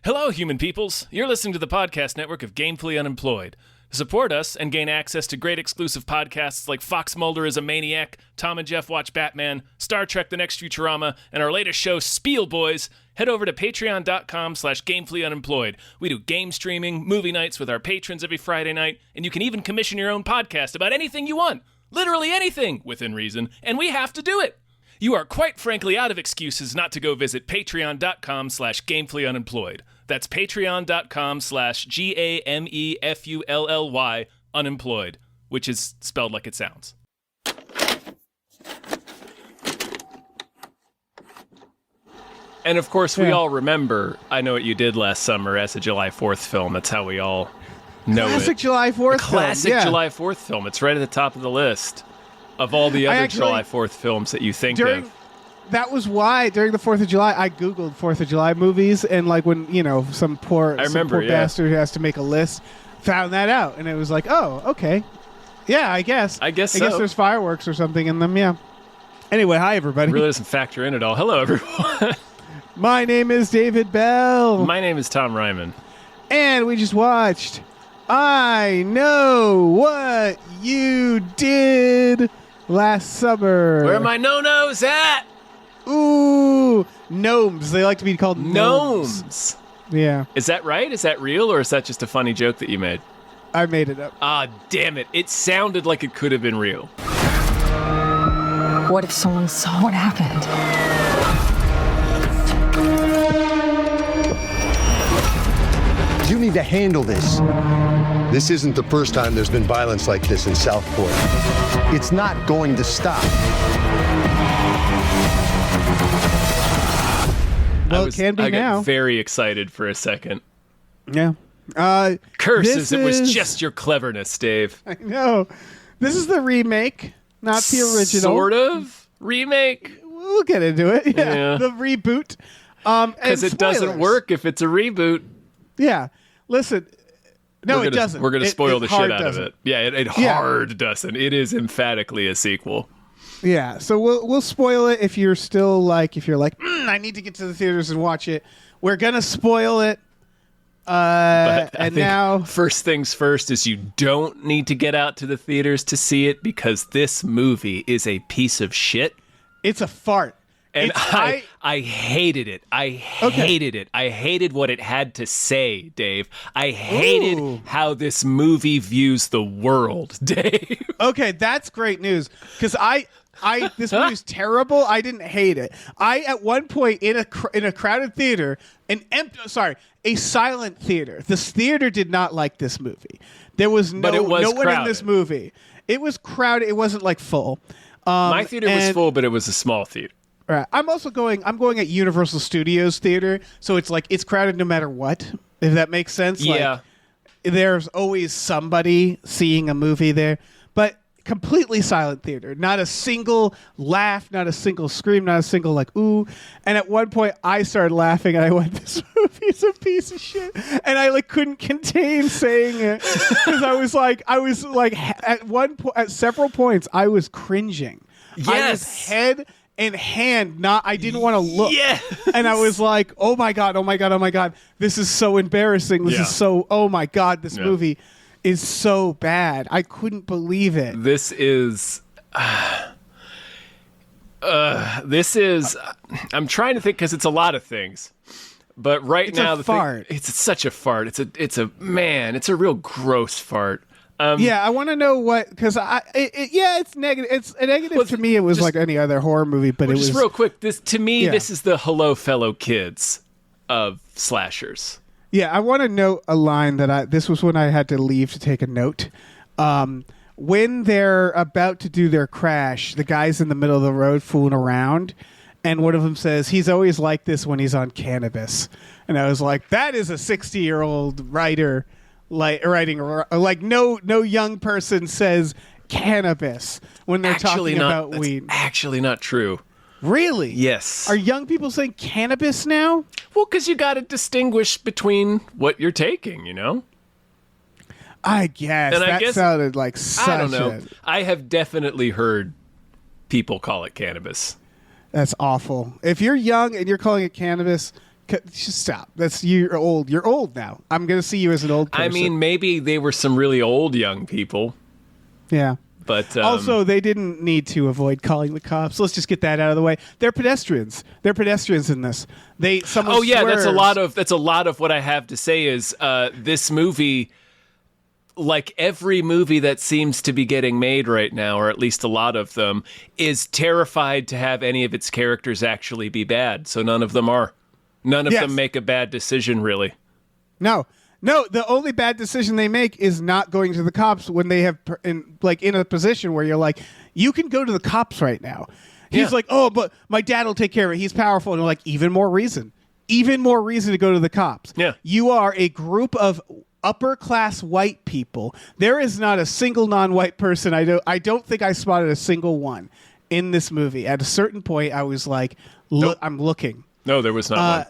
Hello, human peoples. You're listening to the podcast network of Gamefully Unemployed. To support us and gain access to great exclusive podcasts like Fox Mulder is a Maniac, Tom and Jeff Watch Batman, Star Trek The Next Futurama, and our latest show, Spiel Boys, head over to patreon.com/gamefullyunemployed. We do game streaming, movie nights with our patrons every Friday night, and you can even commission your own podcast about anything you want. Literally anything, within reason, and we have to do it. You are quite frankly out of excuses not to go visit patreon.com/gamefullyunemployed. That's patreon.com/GAMEFULLY unemployed, which is spelled like it sounds. And of course, we all remember I Know What You Did Last Summer as a July 4th film. That's how we all know Classic it. July 4th Classic film. Yeah. July 4th film. It's right at the top of the list of all the other July 4th films that you think of. That was why during the 4th of July, I Googled 4th of July movies, and like when, some poor bastard who has to make a list found that out, and it was like, oh, okay. Yeah, I guess I guess there's fireworks or something in them, yeah. Anyway, hi, everybody. It really doesn't factor in at all. Hello, everyone. My name is David Bell. My name is Tom Ryman. And we just watched I Know What You Did Last Summer. Where are my no-nos at? Ooh, gnomes. They like to be called gnomes. Yeah. Is that right? Is that real, or is that just a funny joke that you made? I made it up. Ah, damn it. It sounded like it could have been real. What if someone saw what happened? You need to handle this. This isn't the first time there's been violence like this in Southport. It's not going to stop. Well, it can be I now. got very excited for a second. Yeah. Curses, it was just your cleverness, Dave. I know. This is the remake, not the original. Sort of remake. We'll get into it. Yeah. The reboot. Because it doesn't work if it's a reboot. Yeah. Listen. No, it doesn't. We're going to spoil the shit out doesn't. of it. Yeah, it hard doesn't. It is emphatically a sequel. Yeah, so we'll spoil it if you're I need to get to the theaters and watch it. We're gonna spoil it. But and now, first things first is you don't need to get out to the theaters to see it because this movie is a piece of shit. It's a fart. And I hated it. I hated it. I hated what it had to say, Dave. I hated how this movie views the world, Dave. Okay, that's great news because this movie's terrible. I didn't hate it. At one point in a crowded theater, a silent theater. This theater did not like this movie. There was no one in this movie. It was crowded. It wasn't like full. My theater was full, but it was a small theater. Right. I'm going at Universal Studios Theater, so it's crowded no matter what. If that makes sense. Yeah. There's always somebody seeing a movie there, but completely silent theater. Not a single laugh, not a single scream, not a single ooh. And at one point, I started laughing, and I went, "This movie's a piece of shit," and I couldn't contain saying it because I was at several points, I was cringing. Yes. I was head in hand, I didn't want to look. Yes. And I was like, oh my God, this is so embarrassing. This is so, oh my God, this movie is so bad. I couldn't believe it. This is, I'm trying to think because it's a lot of things. But it's such a fart. It's a real gross fart. I want to know what, because it's negative. It's a negative to me. It was like any other horror movie, but it was just real quick. This is the Hello Fellow Kids of slashers. Yeah, I want to note a line this was when I had to leave to take a note. When they're about to do their crash, the guy's in the middle of the road fooling around, and one of them says, "He's always like this when he's on cannabis," and I was like, "That is a 60-year-old writer." No young person says cannabis when they're talking about weed. Actually not true. Really? Yes. Are young people saying cannabis now? Well, because you got to distinguish between what you're taking, I guess. And that sounded like such I don't know. I have definitely heard people call it cannabis. That's awful. If you're young and you're calling it cannabis, Just stop. You're old. You're old now. I'm gonna see you as an old person. I mean, maybe they were some really old young people, yeah. but Also, they didn't need to avoid calling the cops. Let's just get that out of the way. They're pedestrians. They're pedestrians in this. Someone oh yeah, swerves. that's a lot of what I have to say is this movie, like every movie that seems to be getting made right now, or at least a lot of them, is terrified to have any of its characters actually be bad. So none of them are. None of them make a bad decision, really. No. The only bad decision they make is not going to the cops when they have in a position where you're like, you can go to the cops right now. He's like, oh, but my dad will take care of it. He's powerful. And we're like, even more reason to go to the cops. Yeah. You are a group of upper class white people. There is not a single non-white person. I don't think I spotted a single one in this movie. At a certain point, I was like, look, Nope. I'm looking. No, there was not one.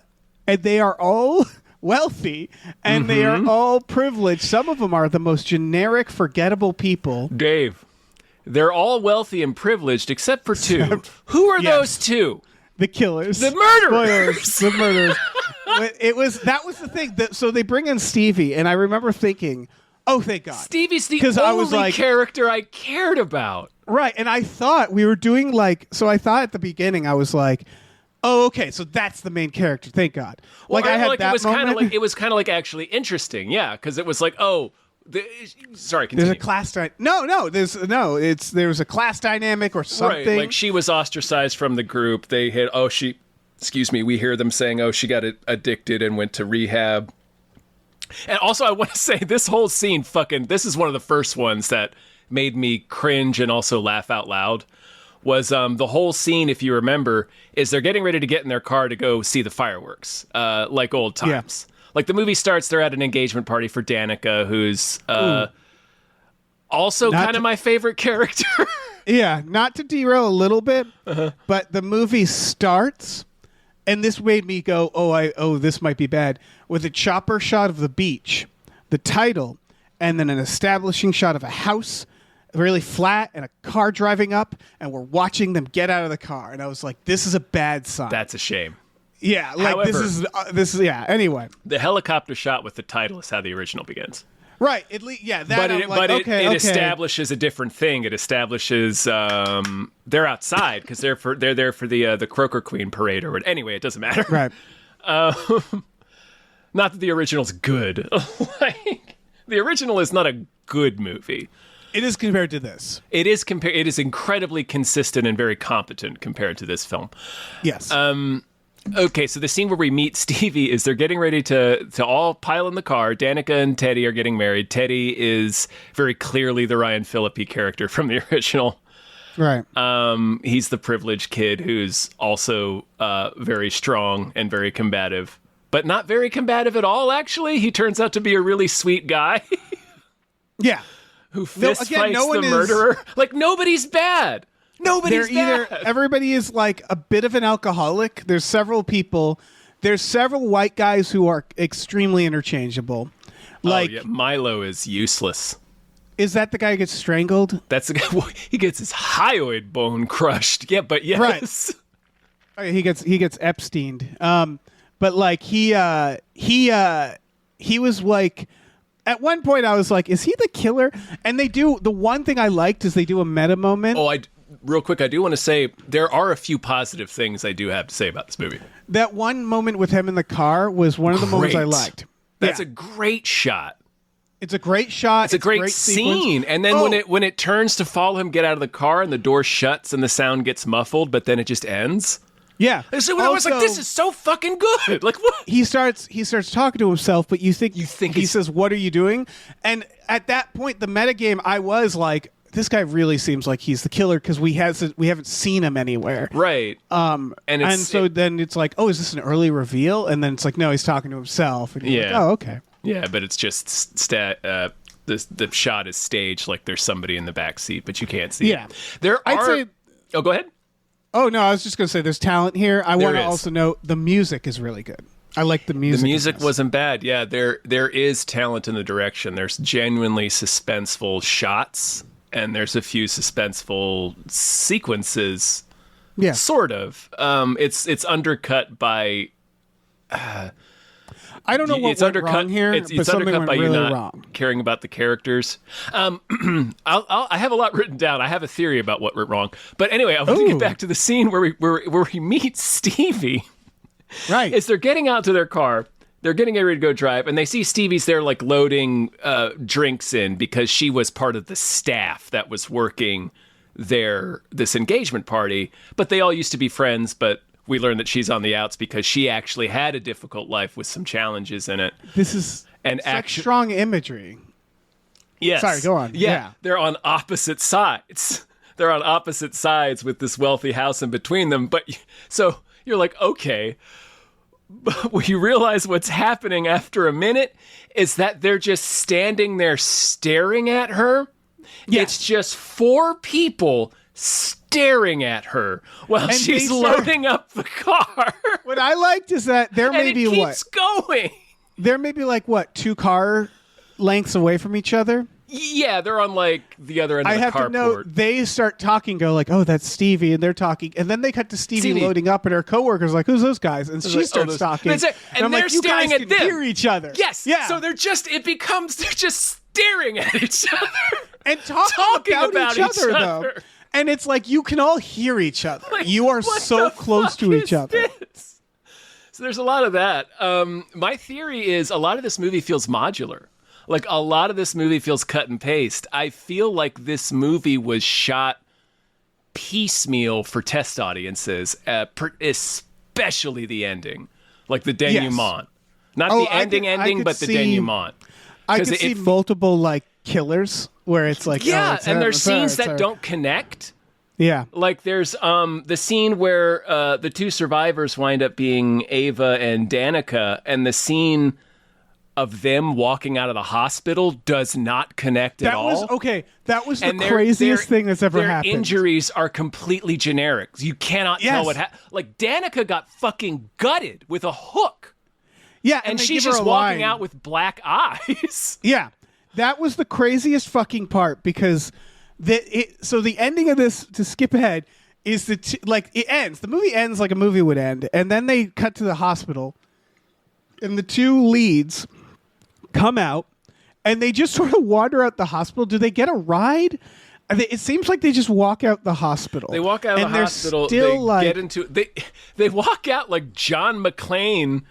And they are all wealthy, and they are all privileged. Some of them are the most generic, forgettable people. Dave, they're all wealthy and privileged except for two. Who are those two? The killers. The murderers. Spoilers. The murderers. That was the thing. So they bring in Stevie, and I remember thinking, oh, thank God. Stevie's the 'Cause only I was like- character I cared about. Right, and I thought we were doing I thought at the beginning, I was like, oh, okay, so that's the main character. Thank God. Well, I had like that it was kind of moment. like actually interesting, yeah, because it was like, sorry, continue. There's a class there's a class dynamic or something. Right, like she was ostracized from the group. They had we hear them saying, she got addicted and went to rehab. And also, I want to say this whole scene, this is one of the first ones that made me cringe and also laugh out loud. Was the whole scene, if you remember, is they're getting ready to get in their car to go see the fireworks, like old times. Yeah. Like the movie starts, they're at an engagement party for Danica, who's also kind of my favorite character. Yeah, not to derail a little bit, but the movie starts, and this made me go, this might be bad, with a chopper shot of the beach, the title, and then an establishing shot of a house, really flat, and a car driving up, and we're watching them get out of the car, and I was like, this is a bad sign. That's a shame. Yeah, like However, this is anyway. The helicopter shot with the title is how the original begins. Right. It establishes a different thing. It establishes they're outside because they're there for the Croaker Queen parade or whatever. Anyway, it doesn't matter. Right. Not that the original's good. The original is not a good movie. It is compared to this. It is incredibly consistent and very competent compared to this film. Yes. Okay, so the scene where we meet Stevie is they're getting ready to all pile in the car. Danica and Teddy are getting married. Teddy is very clearly the Ryan Phillippe character from the original. Right. He's the privileged kid who's also very strong and very combative, but not very combative at all, actually. He turns out to be a really sweet guy. Yeah. Who fist fights the murderer. Like, nobody's bad. Nobody's bad. Everybody is like a bit of an alcoholic. There's several white guys who are extremely interchangeable. Like, Milo is useless. Is that the guy who gets strangled? That's the guy. Well, he gets his hyoid bone crushed. Yeah, but yes. Right. Okay, he gets Epsteined. But like he was like, at one point I was like, is he the killer? And the one thing I liked is they do a meta moment. Real quick, I do want to say there are a few positive things I do have to say about this movie. That one moment with him in the car was one of the moments I liked. That's a great shot. It's a great shot. It's a great scene. And then when it turns to follow him get out of the car and the door shuts and the sound gets muffled, but then it just ends. Yeah. So I was like, this is so fucking good. Like, what? He starts talking to himself, but you think he says, "What are you doing?" And at that point, the metagame, I was like, this guy really seems like he's the killer because we haven't seen him anywhere. Right. And so then it's like, oh, is this an early reveal? And then it's like, no, he's talking to himself. And you're like, oh, okay. Yeah, but it's just the shot is staged like there's somebody in the back seat, but you can't see. Yeah. Oh, go ahead. Oh no, I was just gonna say there's talent here. I want to also note the music is really good. I like the music. The music wasn't bad. Yeah, there is talent in the direction. There's genuinely suspenseful shots, and there's a few suspenseful sequences. Yeah, sort of. It's undercut by I don't know what it's went undercut wrong here, It's but something undercut went by you really not wrong. caring about the characters. I have a lot written down. I have a theory about what went wrong. But anyway, I want to get back to the scene where we meet Stevie. Right. Is they're getting out to their car. They're getting ready to go drive, and they see Stevie's there, like, loading drinks in because she was part of the staff that was working this engagement party. But they all used to be friends, but we learn that she's on the outs because she actually had a difficult life with some challenges in it. This is such strong imagery. Yes. Sorry, go on. Yeah. They're on opposite sides. They're on opposite sides with this wealthy house in between them. But so you're like, okay. But when you realize what's happening after a minute is that they're just standing there staring at her. Yes. It's just 4 people staring at her while And she's they start- loading up the car. What I liked is that there may And be it keeps going. There may be like 2 car lengths away from each other. Yeah, they're on like the other end of I the have to carport. know they start talking, go like, "Oh, that's Stevie," and they're talking, and then they cut to Stevie loading up, and her coworker's like, "Who's those guys?" And she like, starts those- talking, and I'm they're like, "You staring guys at can them. hear each other." Yes. yeah. So they're just staring at each other and talking about each other though. And it's like you can all hear each other. Like, you are what so the close fuck to each is other. this? So there's a lot of that. My theory is a lot of this movie feels modular. Like a lot of this movie feels cut and paste. I feel like this movie was shot piecemeal for test audiences, especially the ending, like the denouement. Not Oh, the ending, could but the see- denouement. I 'Cause could see multiple like killers where it's like, Yeah, oh, it's and her, there's it's her, scenes it's that her. don't connect. Yeah. Like there's the scene where the 2 survivors wind up being Ava and Danica, and the scene of them walking out of the hospital does not connect at all. That was the And craziest thing that's ever their happened. injuries are completely generic. You cannot tell Yes. what happened. Like Danica got fucking gutted with a hook, Yeah, and they she's give her just a walking line. out with black eyes. Yeah, that was the craziest fucking part because so the ending of this, to skip ahead, is it ends. The movie ends like a movie would end, and then they cut to the hospital, and the 2 leads come out, and they just sort of wander out the hospital. Do they get a ride? It seems like they just walk out the hospital. They walk out of and the they're hospital. Still They get into they walk out like John McClane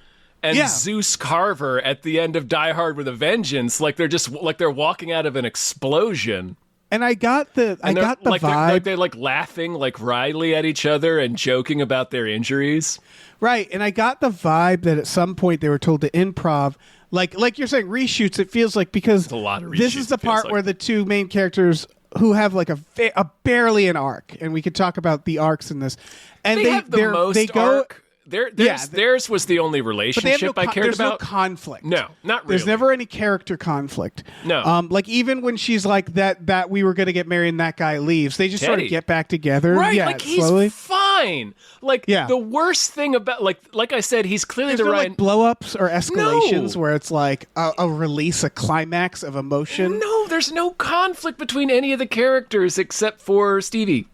and Yeah. Zeus Carver at the end of Die Hard with a Vengeance. Like they're walking out of an explosion. and I got the And they're, vibe. they're like laughing like wryly at each other and joking about their injuries. Right, and I got the vibe that at some point they were told to improv, like you're saying, reshoots. It feels like because a lot of this reshoots, is the it feels part like. where the 2 main characters who have like a barely an arc, and we could talk about the arcs in this. And They have the most they go, arc. Theirs was the only but they have relationship no, I cared there's about. no conflict. No, not really. There's never any character conflict. No. Like even when she's like that we were going to get married and that guy leaves, they just sort Teddy. of get back together. Right, yeah, like he's slowly. fine. Like Yeah. the worst thing about like I said, he's clearly There's the no right. like blow-ups or escalations No. where it's like a release, a climax of emotion. No, there's no conflict between any of the characters except for Stevie.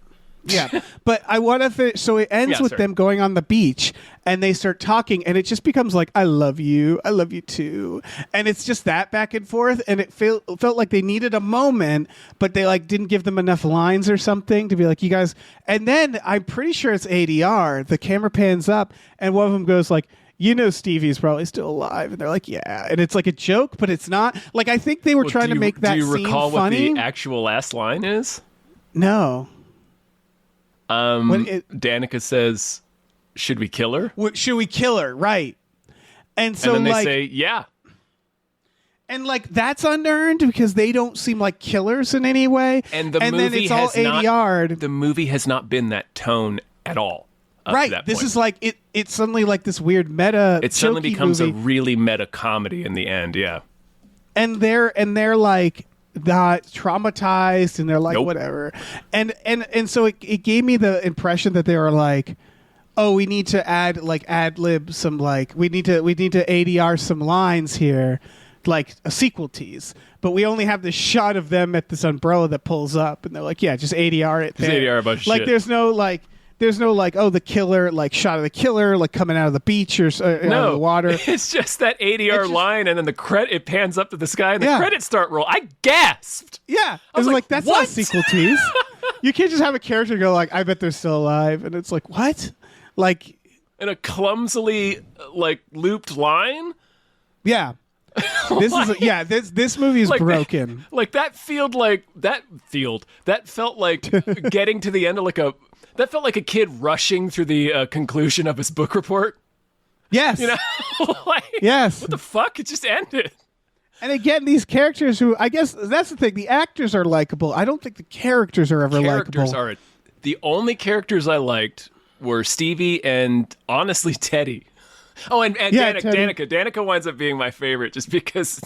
Yeah, but I want to. So it ends Yeah, with sorry. them going on the beach, and they start talking, and it just becomes like, "I love you too," and it's just that back and forth, and it felt like they needed a moment, but they like didn't give them enough lines or something to be like, "You guys." And then I'm pretty sure it's ADR. The camera pans up, and one of them goes like, "You know Stevie's probably still alive," and they're like, "Yeah," and it's like a joke, but it's not. Like I think they were trying to make that Do you scene recall funny. what the actual last line is? No. Danica says, "Should we kill her?" Should we kill her? Right. And so and then they like say, "Yeah." and like that's unearned because they don't seem like killers in any way. And the then movie it's all has not. ADR'd. The movie has not been that tone at all. Up to Right. that This point. is like it's suddenly like this weird meta. It suddenly jokey becomes movie. a really meta comedy in the end. Yeah. and they're like not traumatized and they're like Nope. whatever. And so it gave me the impression that they were like, oh, we need to ad lib some like we need to ADR some lines here, like a sequel tease. But we only have this shot of them at this umbrella that pulls up, and they're like, yeah, just ADR it. Just there. ADR a bunch of like shit. there's no like there's no like, oh, the killer, like shot of the killer, like coming out of the beach or out of the water. It's just that ADR line, and then it pans up to the sky, and the credits start roll. I gasped. Yeah, I was like, that's what? not a sequel tease. You can't just have a character go like, I bet they're still alive, and it's like, what? Like, in a clumsily like looped line. Yeah. This movie is like broken. That felt like getting to the end of that felt like a kid rushing through the conclusion of his book report. Yes. You know? Yes. What the fuck? It just ended. And again, these characters who, I guess that's the thing, the actors are likable. I don't think the characters are ever likable. The only characters I liked were Stevie and honestly Teddy. Oh, and Danica. Danica. Danica winds up being my favorite just because.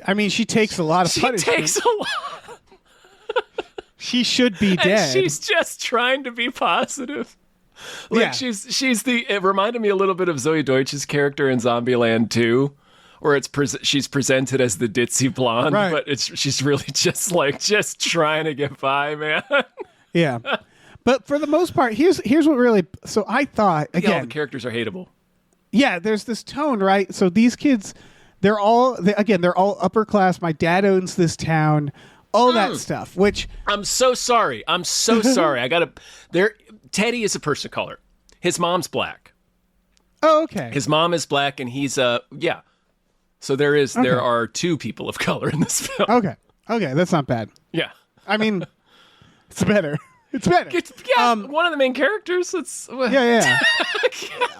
I mean, she takes a lot of punishment. She takes a lot. She should be dead. And she's just trying to be positive. It reminded me a little bit of Zoe Deutsch's character in Zombieland 2, where she's presented as the ditzy blonde, right. But she's really just trying to get by, man. Yeah. But for the most part, here's what really. So I thought again, all the characters are hateable. Yeah, there's this tone, right? So these kids, they're all upper class. My dad owns this town, all that stuff. Which I'm so sorry. Teddy is a person of color. His mom's black. Oh, okay. His mom is black, and he's So there are two people of color in this film. Okay, that's not bad. Yeah, I mean, it's better. It's better. One of the main characters. Yeah.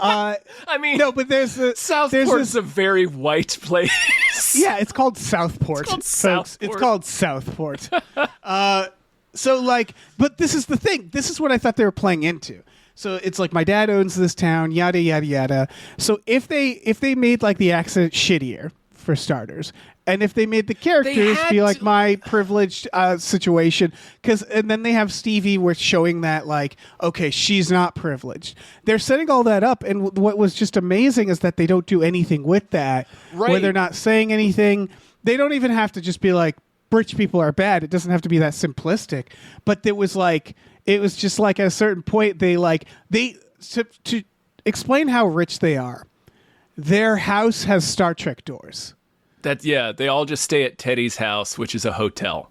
I mean, no, but Southport's a very white place. Yeah, it's called Southport. It's called Southport. So like, but this is the thing. This is what I thought they were playing into. So it's like my dad owns this town, yada yada yada. So if they made like the accent shittier for starters, and if they made the characters be like my privileged situation, and then they have Stevie, where it's showing that like, okay, she's not privileged. They're setting all that up, and what was just amazing is that they don't do anything with that. Right. Where they're not saying anything. They don't even have to just be like, rich people are bad. It doesn't have to be that simplistic. But it was just like at a certain point to explain how rich they are. Their house has Star Trek doors. They all just stay at Teddy's house, which is a hotel.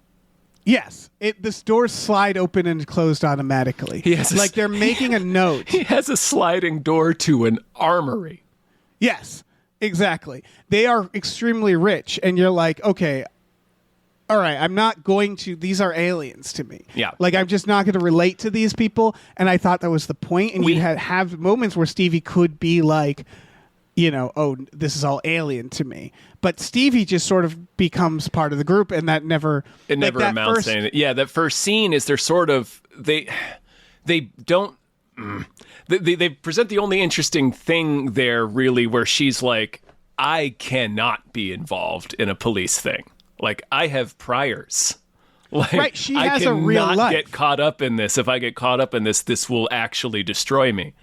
Yes, the doors slide open and closed automatically. They're making a note. He has a sliding door to an armory. Yes, exactly. They are extremely rich, and you're like, okay, all right, I'm not going to. These are aliens to me. Yeah, like I'm just not going to relate to these people. And I thought that was the point. And you have moments where Stevie could be like, oh, this is all alien to me. But Stevie just sort of becomes part of the group, and that never amounts to anything. Yeah, that first scene is they're sort of they don't. They present the only interesting thing there, really, where she's like, I cannot be involved in a police thing. Like, I have priors. Like, right, she has a real life. I cannot get caught up in this. If I get caught up in this, this will actually destroy me.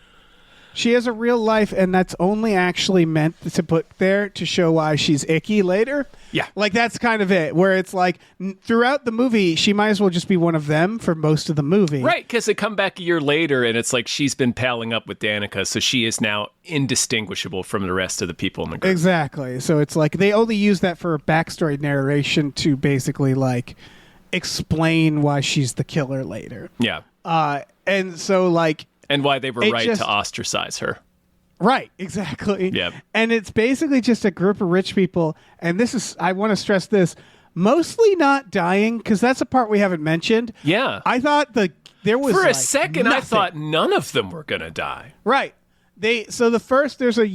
She has a real life, and that's only actually meant to put there to show why she's icky later. Yeah. Like, that's kind of it, where it's like, throughout the movie, she might as well just be one of them for most of the movie. Right, because they come back a year later, and it's like she's been palling up with Danica, so she is now indistinguishable from the rest of the people in the group. Exactly. So it's like, they only use that for a backstory narration to basically, like, explain why she's the killer later. Yeah. And so, like... And why they were right to ostracize her. Right, exactly. Yeah. And it's basically just a group of rich people, and I want to stress this, mostly not dying, because that's a part we haven't mentioned. Yeah. I thought there was for a second, nothing. I thought none of them were going to die. Right. So the first, there's a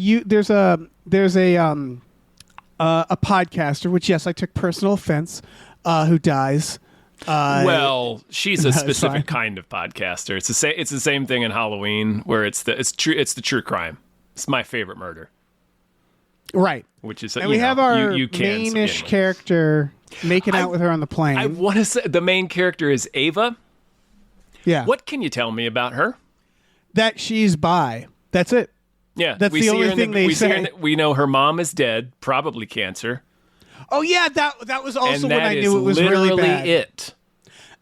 podcaster, which, yes, I took personal offense, who dies. Well, she's a specific kind of podcaster. It's the same thing in Halloween, where it's the true crime. It's my favorite murder. Right. Which is, and we have our main-ish character making out with her on the plane. I want to say the main character is Ava. Yeah. What can you tell me about her? That she's bi. That's it. Yeah. That's the only thing they say. We know her mom is dead, probably cancer. Oh yeah, that was also and when I knew it was really bad. It.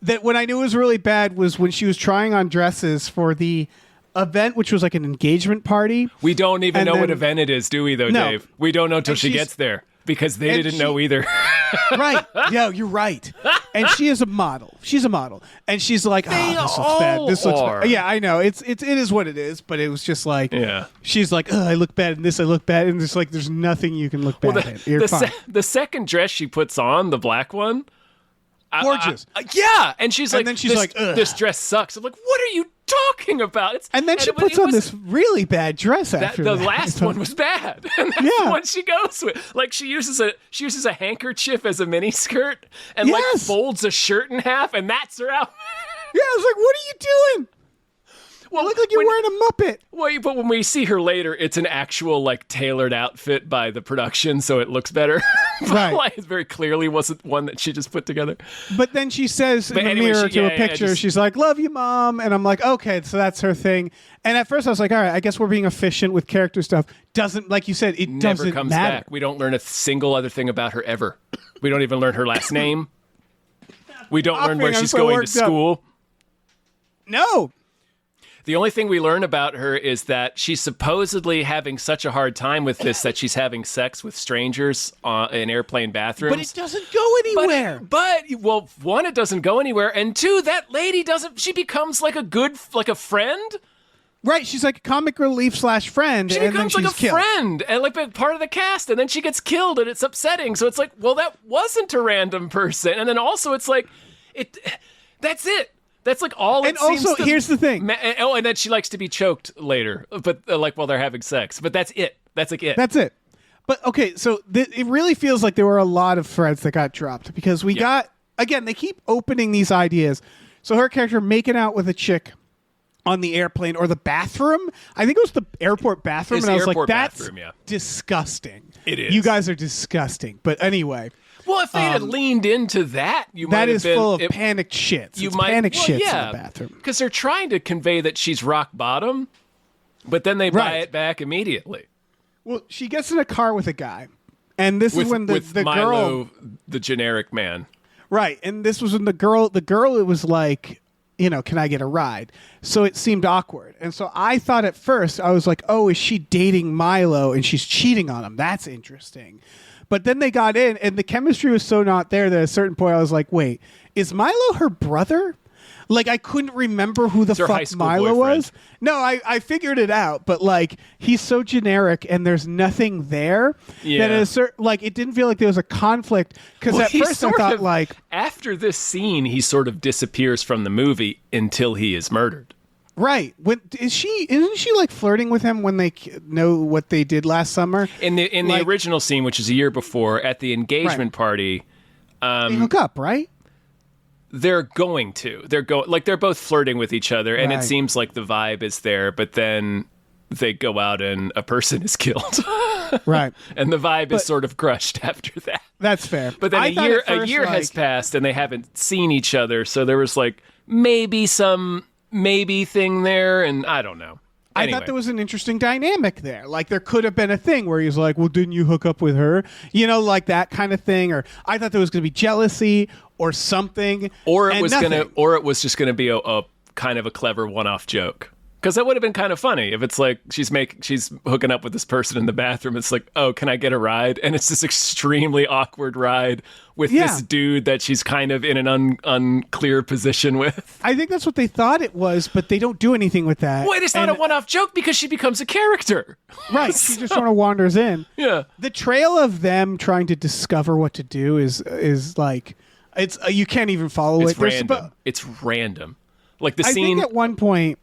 That when I knew it was really bad was when she was trying on dresses for the event, which was like an engagement party. We don't even And know what then- event it is, do we, though, No. Dave? We don't know until And she she's- gets there because they and didn't she- know either. Right. Yeah, you're right. And she is a model. She's a model. And she's like, They this looks bad. This looks are. bad. Yeah, I know. It is what it is, but it was just like, Yeah. she's like, I look bad in this, I look bad. And it's like, there's nothing you can look bad Well, in. You're fine. the second dress she puts on, the black one, Gorgeous. yeah, and she's And like, then she's this, like, ugh. this dress sucks. I'm like, what are you talking about? And then she it was- puts it on was- this really bad dress That, after the that. last So- one was bad, and that's Yeah. the one she goes with. Like she uses a handkerchief as a mini skirt, and like Yes. folds a shirt in half, and that's her outfit. Yeah, I was like, what are you doing? Well, You look like you're when- wearing a Muppet. Well, but when we see her later, it's an actual like tailored outfit by the production, so it looks better. But, Right. like, it very clearly wasn't one that she just put together. But then she says in But the anyway, mirror she- to yeah, a yeah, picture, just- she's like, love you, Mom. And I'm like, okay, so that's her thing. And at first I was like, all right, I guess we're being efficient with character stuff. Doesn't, like you said, it Never doesn't comes matter. back. We don't learn a single other thing about her ever. We don't even learn her last name. We don't learn where I'm she's so going to worked up. school. No. The only thing we learn about her is that she's supposedly having such a hard time with this that she's having sex with strangers in airplane bathrooms. But it doesn't go anywhere. But well, one, it doesn't go anywhere, and two, that lady doesn't. She becomes like a friend. Right, she's like a comic relief / friend, She and then becomes she's like a killed. friend and like a part of the cast, and then she gets killed, and it's upsetting. So it's like, well, that wasn't a random person, and then also it's like, that's it. That's like all. And it seems also, to here's the thing. and then she likes to be choked later, but like while they're having sex. But that's it. That's like it. That's it. But okay, so it really feels like there were a lot of threads that got dropped because we got, again, they keep opening these ideas. So her character making out with a chick on the airplane or the bathroom. I think it was the airport bathroom. It's And I the was like, airport that's bathroom, yeah. disgusting. It is. You guys are disgusting. But anyway, Well, if they had leaned into that, you might that have is been, full of it- panicked shits. You It's might panic shits yeah, in the bathroom. because they're trying to convey that she's rock bottom, but then they buy Right. it back immediately. Well, she gets in a car with a guy. And this With, is when with the Milo, girl... the generic man. Right, and this was when the girl, it was like, can I get a ride? So it seemed awkward. And so I thought at first, I was like, oh, is she dating Milo and she's cheating on him? That's interesting. But then they got in and the chemistry was so not there that at a certain point I was like, wait, is Milo her brother? Like, I couldn't remember who the It's her high fuck school Milo boyfriend. was. No, I figured it out, but like, he's so generic and there's nothing there Yeah. that at a certain, like, it didn't feel like there was a conflict. Because Well, at he first I sort thought, of- like, After this scene, he sort of disappears from the movie until he is murdered. right. Isn't she like flirting with him when they know what they did last summer? In the Like- original scene, which is a year before, at the engagement party, They hook up, right? they're going to. They're both flirting with each other, and Right. it seems like the vibe is there, but then they go out and a person is killed. Right. And the vibe But- is sort of crushed after that. That's fair. But then I a thought year at first, has like- passed and they haven't seen each other, so there was like maybe some thing there, and I don't know. I Anyway. thought there was an interesting dynamic there. Like there could have been a thing where he's like, "Well, didn't you hook up with her?" Like that kind of thing. Or I thought there was going to be jealousy or something. or it and was nothing. or it was just gonna be a kind of a clever one-off joke. Because that would have been kind of funny if it's like she's hooking up with this person in the bathroom. It's like, oh, can I get a ride? And it's this extremely awkward ride with Yeah. this dude that she's kind of in an unclear position with. I think that's what they thought it was, but they don't do anything with that. Wait, it's not a And- one-off joke because she becomes a character. Right. She just sort of wanders in. Yeah. The trail of them trying to discover what to do is like it's you can't even follow It's it. They're random. It's random. Like the I scene. think at one point.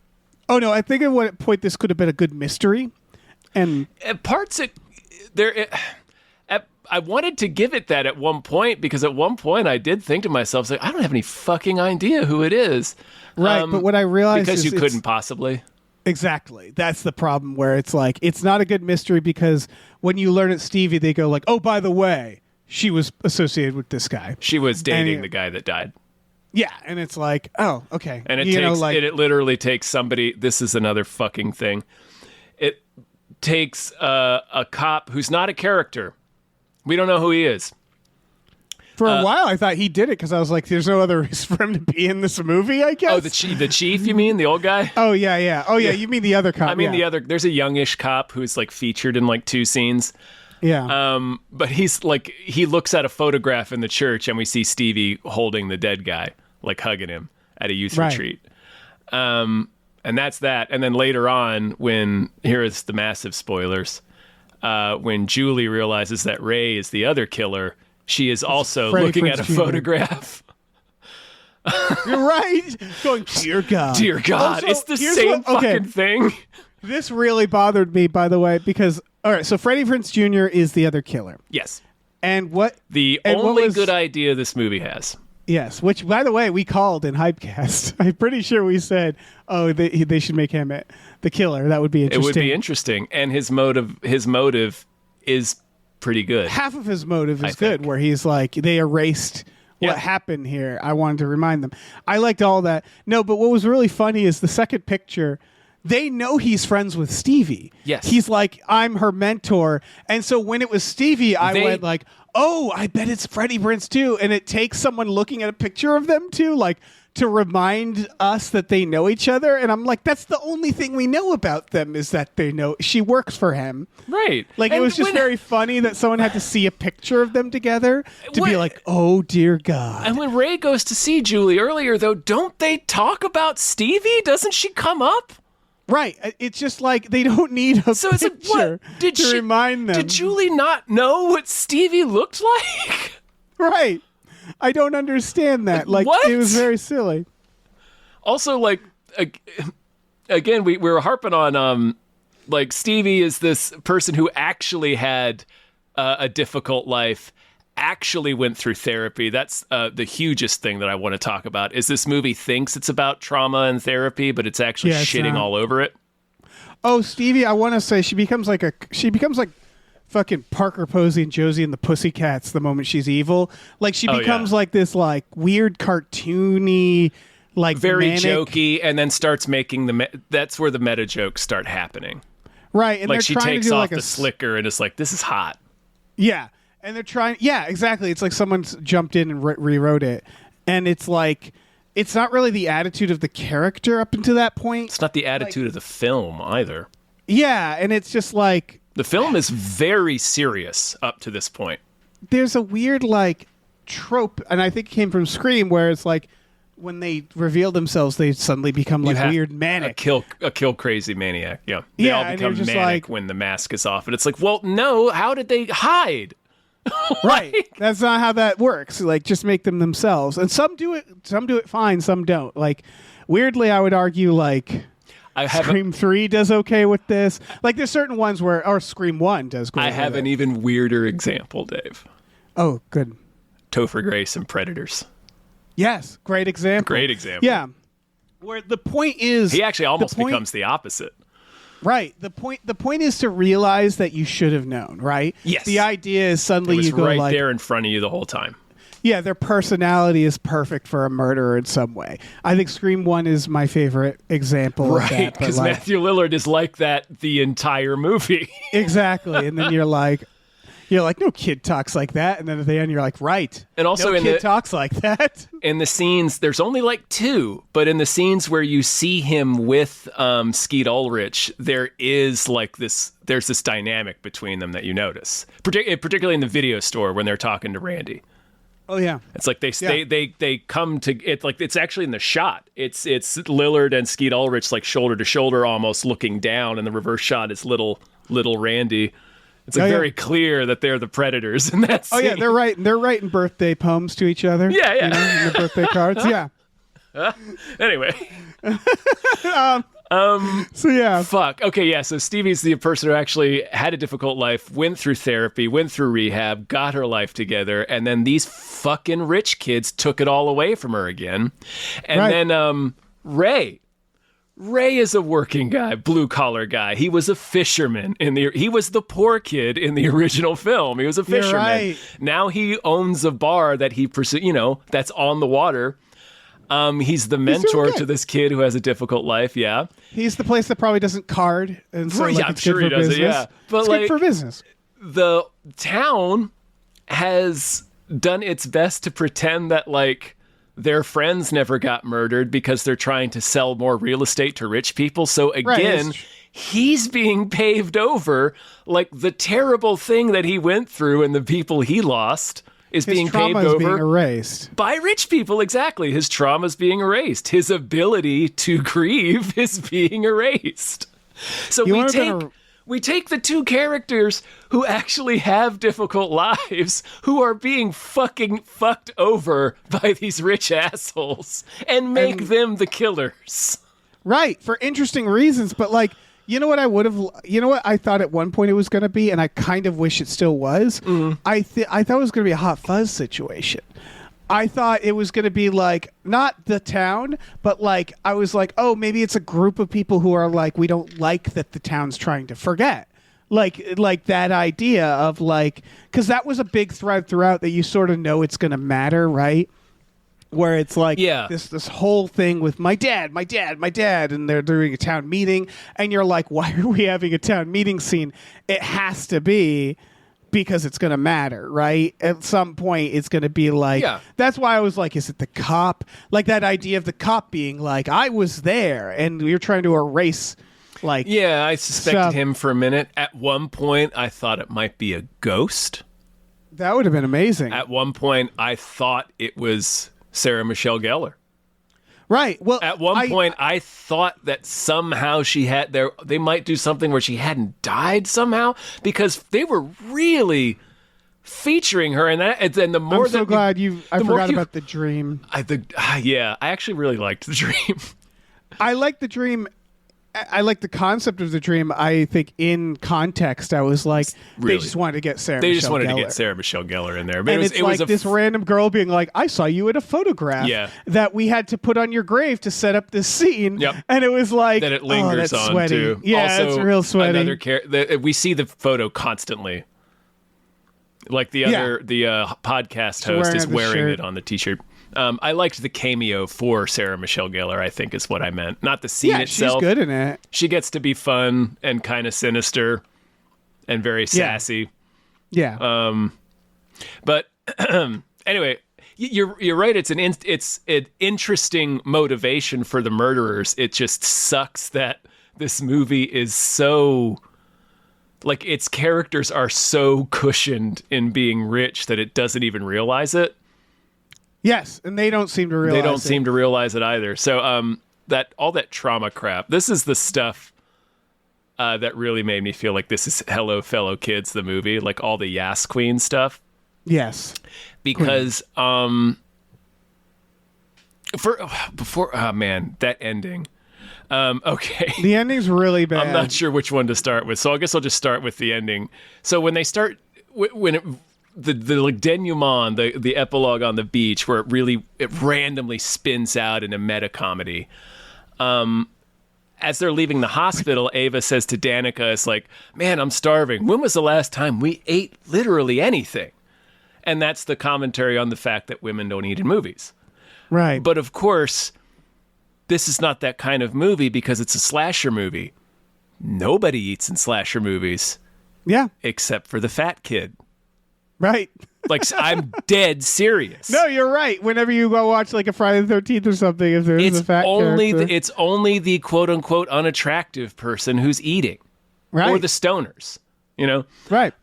Oh no! I think at one point this could have been a good mystery, and At parts I wanted to give it that at one point because at one point I did think to myself, like, I don't have any fucking idea who it is. right. But what I realized because is you it's- couldn't possibly. exactly that's the problem. Where it's like it's not a good mystery because when you learn it's Stevie, they go like, "Oh, by the way, she was associated with this guy." She was dating And- the guy that died. Yeah, and it's like, oh, okay, And it You know, takes like, it literally takes somebody. This is another fucking thing. It takes a cop who's not a character. We don't know who he is. For a while, I thought he did it because I was like, "There's no other reason for him to be in this movie." I guess. Oh, the chief, you mean the old guy? Oh yeah. Oh yeah. You mean the other cop? I mean yeah. the other. There's a youngish cop who's like featured in like 2 scenes. Yeah. But he's like, he looks at a photograph in the church, and we see Stevie holding the dead guy, like hugging him at a youth retreat. And that's that. And then later on, when here is the massive spoilers, when Julie realizes that Ray is the other killer. She is also Freddie looking Prinze at a Jr. photograph. You're right. Going, dear God. Dear God, Also, it's the here's same what- okay. fucking thing. This really bothered me, by the way, because all right, so Freddie Prinze Jr. is the other killer, Yes. and what? The and what only was- good idea this movie has. Yes, which by the way we called in Hypecast. I'm pretty sure we said, "Oh, they should make him the killer." That would be It interesting. would be interesting, and his motive is pretty good. Half of his motive is I good, think. where he's like, they erased what Yeah. happened here. I wanted to remind them. I liked all that. No, but what was really funny is the second picture. They know he's friends with Stevie. Yes. He's like, I'm her mentor. And so when it was Stevie, I They- went like, oh, I bet it's Freddie Prinze too. And it takes someone looking at a picture of them too, like to remind us that they know each other. And I'm like, that's the only thing we know about them is that they know she works for him. Right. Like, it And was just when- very funny that someone had to see a picture of them together to be When- like, oh, dear God. And when Ray goes to see Julie earlier, though, don't they talk about Stevie? Doesn't she come up? Right. It's just like they don't need a So it's like, picture what? Did to she remind them. Did Julie not know what Stevie looked like? Right. I don't understand that. Like, What? it was very silly. Also, like, again, we were harping on, like, Stevie is this person who actually had a difficult life, actually went through therapy. That's the hugest thing that I want to talk about, is this movie thinks it's about trauma and therapy, but it's actually Yeah, it's shitting not. all over it. Oh, Stevie, I want to say she becomes like fucking Parker Posey and Josie and the Pussycats the moment she's evil. Like, she Oh, becomes yeah. like this, like, weird cartoony, like, Very manic. jokey, and then starts making that's where the meta jokes start happening. Right. And Like, they're she trying takes to do off like the a slicker and it's like, this is hot. Yeah, and they're trying. Yeah, exactly. It's like someone's jumped in and rewrote it, and it's like it's not really the attitude of the character up until that point. It's not the attitude of the film either. Yeah, and it's just like The film is very serious up to this point. there's a weird like trope, and I think it came from Scream, where it's like when they reveal themselves, they suddenly become like You have weird manic. a kill crazy maniac. Yeah, they Yeah, all and you're become just manic like- when the mask is off, and it's like, well, no, how did they hide? Right. That's not how that works. Like, just make them themselves, and some do it fine, some don't. Like, weirdly, I would argue like. I have Scream 3 does okay with this. Like, there's certain ones where, or Scream 1 does great. I have with an it. even weirder example, Dave. Oh, good. Topher Grace and Predators. Yes, great example. Great example. Yeah. Where the point is, He actually almost the point- becomes the opposite. right. The point is to realize that you should have known. Right. Yes. The idea is It suddenly was you go right like, there in front of you the whole time. yeah, their personality is perfect for a murderer in some way. I think Scream 1 is my favorite example of Right, that. but, because like, Matthew Lillard is like that the entire movie. exactly, and then you're like, no kid talks like that, and then at the end you're like, right, And also no in kid the- talks like that. In the scenes, there's only like 2, but in the scenes where you see him with Skeet Ulrich, there is like there's this dynamic between them that you notice, particularly in the video store when they're talking to Randy. Oh yeah. It's like Yeah. they come to it, like it's actually in the shot. It's Lillard and Skeet Ulrich like shoulder to shoulder, almost looking down, and the reverse shot is little Randy. It's like Oh, yeah. very clear that they're the predators in that Oh scene. yeah, they're writing birthday poems to each other. Yeah, yeah. You know, in the birthday cards. Yeah. Anyway, So yeah. fuck. Okay, yeah. So Stevie's the person who actually had a difficult life, went through therapy, went through rehab, got her life together, and then these fucking rich kids took it all away from her again. And Right. then Ray is a working guy, blue collar guy. He was a fisherman he was the poor kid in the original film. He was a fisherman. right. Now he owns a bar that that's on the water. He's the mentor good. to this kid who has a difficult life. Yeah. He's the place that probably doesn't card, and so Right, like, yeah, I'm it's sure good he for doesn't, business. yeah. But, it's like- good for business. The town has done its best to pretend that, like, their friends never got murdered because they're trying to sell more real estate to rich people. So again, he's being paved over, like the terrible thing that he went through and the people he lost is being paved over, being erased by rich people. Exactly. His trauma's being erased. His ability to grieve is being erased. So we take the two characters who actually have difficult lives, who are being fucking fucked over by these rich assholes, and make them the killers. Right, for interesting reasons, but like, you know what I thought at one point it was going to be, and I kind of wish it still was? I thought it was going to be a Hot Fuzz situation. I thought it was going to be like, not the town, but like, I was like, oh, maybe it's a group of people who are like, we don't like that the town's trying to forget. Like that idea of like, because that was a big thread throughout that you sort of know it's going to matter, right? Where it's like this whole thing with my dad, and they're doing a town meeting, and you're like, why are we having a town meeting scene? It has to be because it's going to matter, right? At some point, it's going to be like, that's why I was like, is it the cop? Like that idea of the cop being like, I was there, and you're trying to erase, like... Yeah, I suspected him for a minute. At one point, I thought it might be a ghost. That would have been amazing. At one point, I thought it was Sarah Michelle Gellar. Right. Well, at one point, I thought that somehow they might do something where she hadn't died somehow, because they were really featuring her, and then the more I'm so glad I forgot about the dream. I actually really liked the dream. I liked the dream. I like the concept of the dream. I think in context, I was like, really? They just wanted to get Sarah Michelle Gellar in there. But and it was this random girl being like, I saw you at a photograph that we had to put on your grave to set up this scene. Yep. And it was like, that it lingers that's on sweaty. too. Yeah, also, it's real sweaty. We see the photo constantly. Like the podcast host is wearing it on the t-shirt. I liked the cameo for Sarah Michelle Gellar, I think is what I meant. Not the scene itself. She's good in it. She gets to be fun and kind of sinister and very sassy. Yeah. But anyway, you're right. It's an interesting motivation for the murderers. It just sucks that this movie is so... like, its characters are so cushioned in being rich that it doesn't even realize it. Yes, and they don't seem to realize it. They don't seem to realize it either. So that all that trauma crap, this is the stuff that really made me feel like this is Hello Fellow Kids, the movie, like all the Yas Queen stuff. Yes. Because that ending. Okay. The ending's really bad. I'm not sure which one to start with, so I guess I'll just start with the ending. So when they start, the like denouement, the epilogue on the beach, where it randomly spins out in a meta comedy. As they're leaving the hospital, Ava says to Danica, "It's like, man, I'm starving. When was the last time we ate literally anything?" And that's the commentary on the fact that women don't eat in movies. Right. But of course, this is not that kind of movie because it's a slasher movie. Nobody eats in slasher movies. Yeah. Except for the fat kid. Right. Like, I'm dead serious. No, you're right. Whenever you go watch like a Friday the 13th or something, if there's a fat character. It's only the quote-unquote unattractive person who's eating. Right. Or the stoners, you know? Right.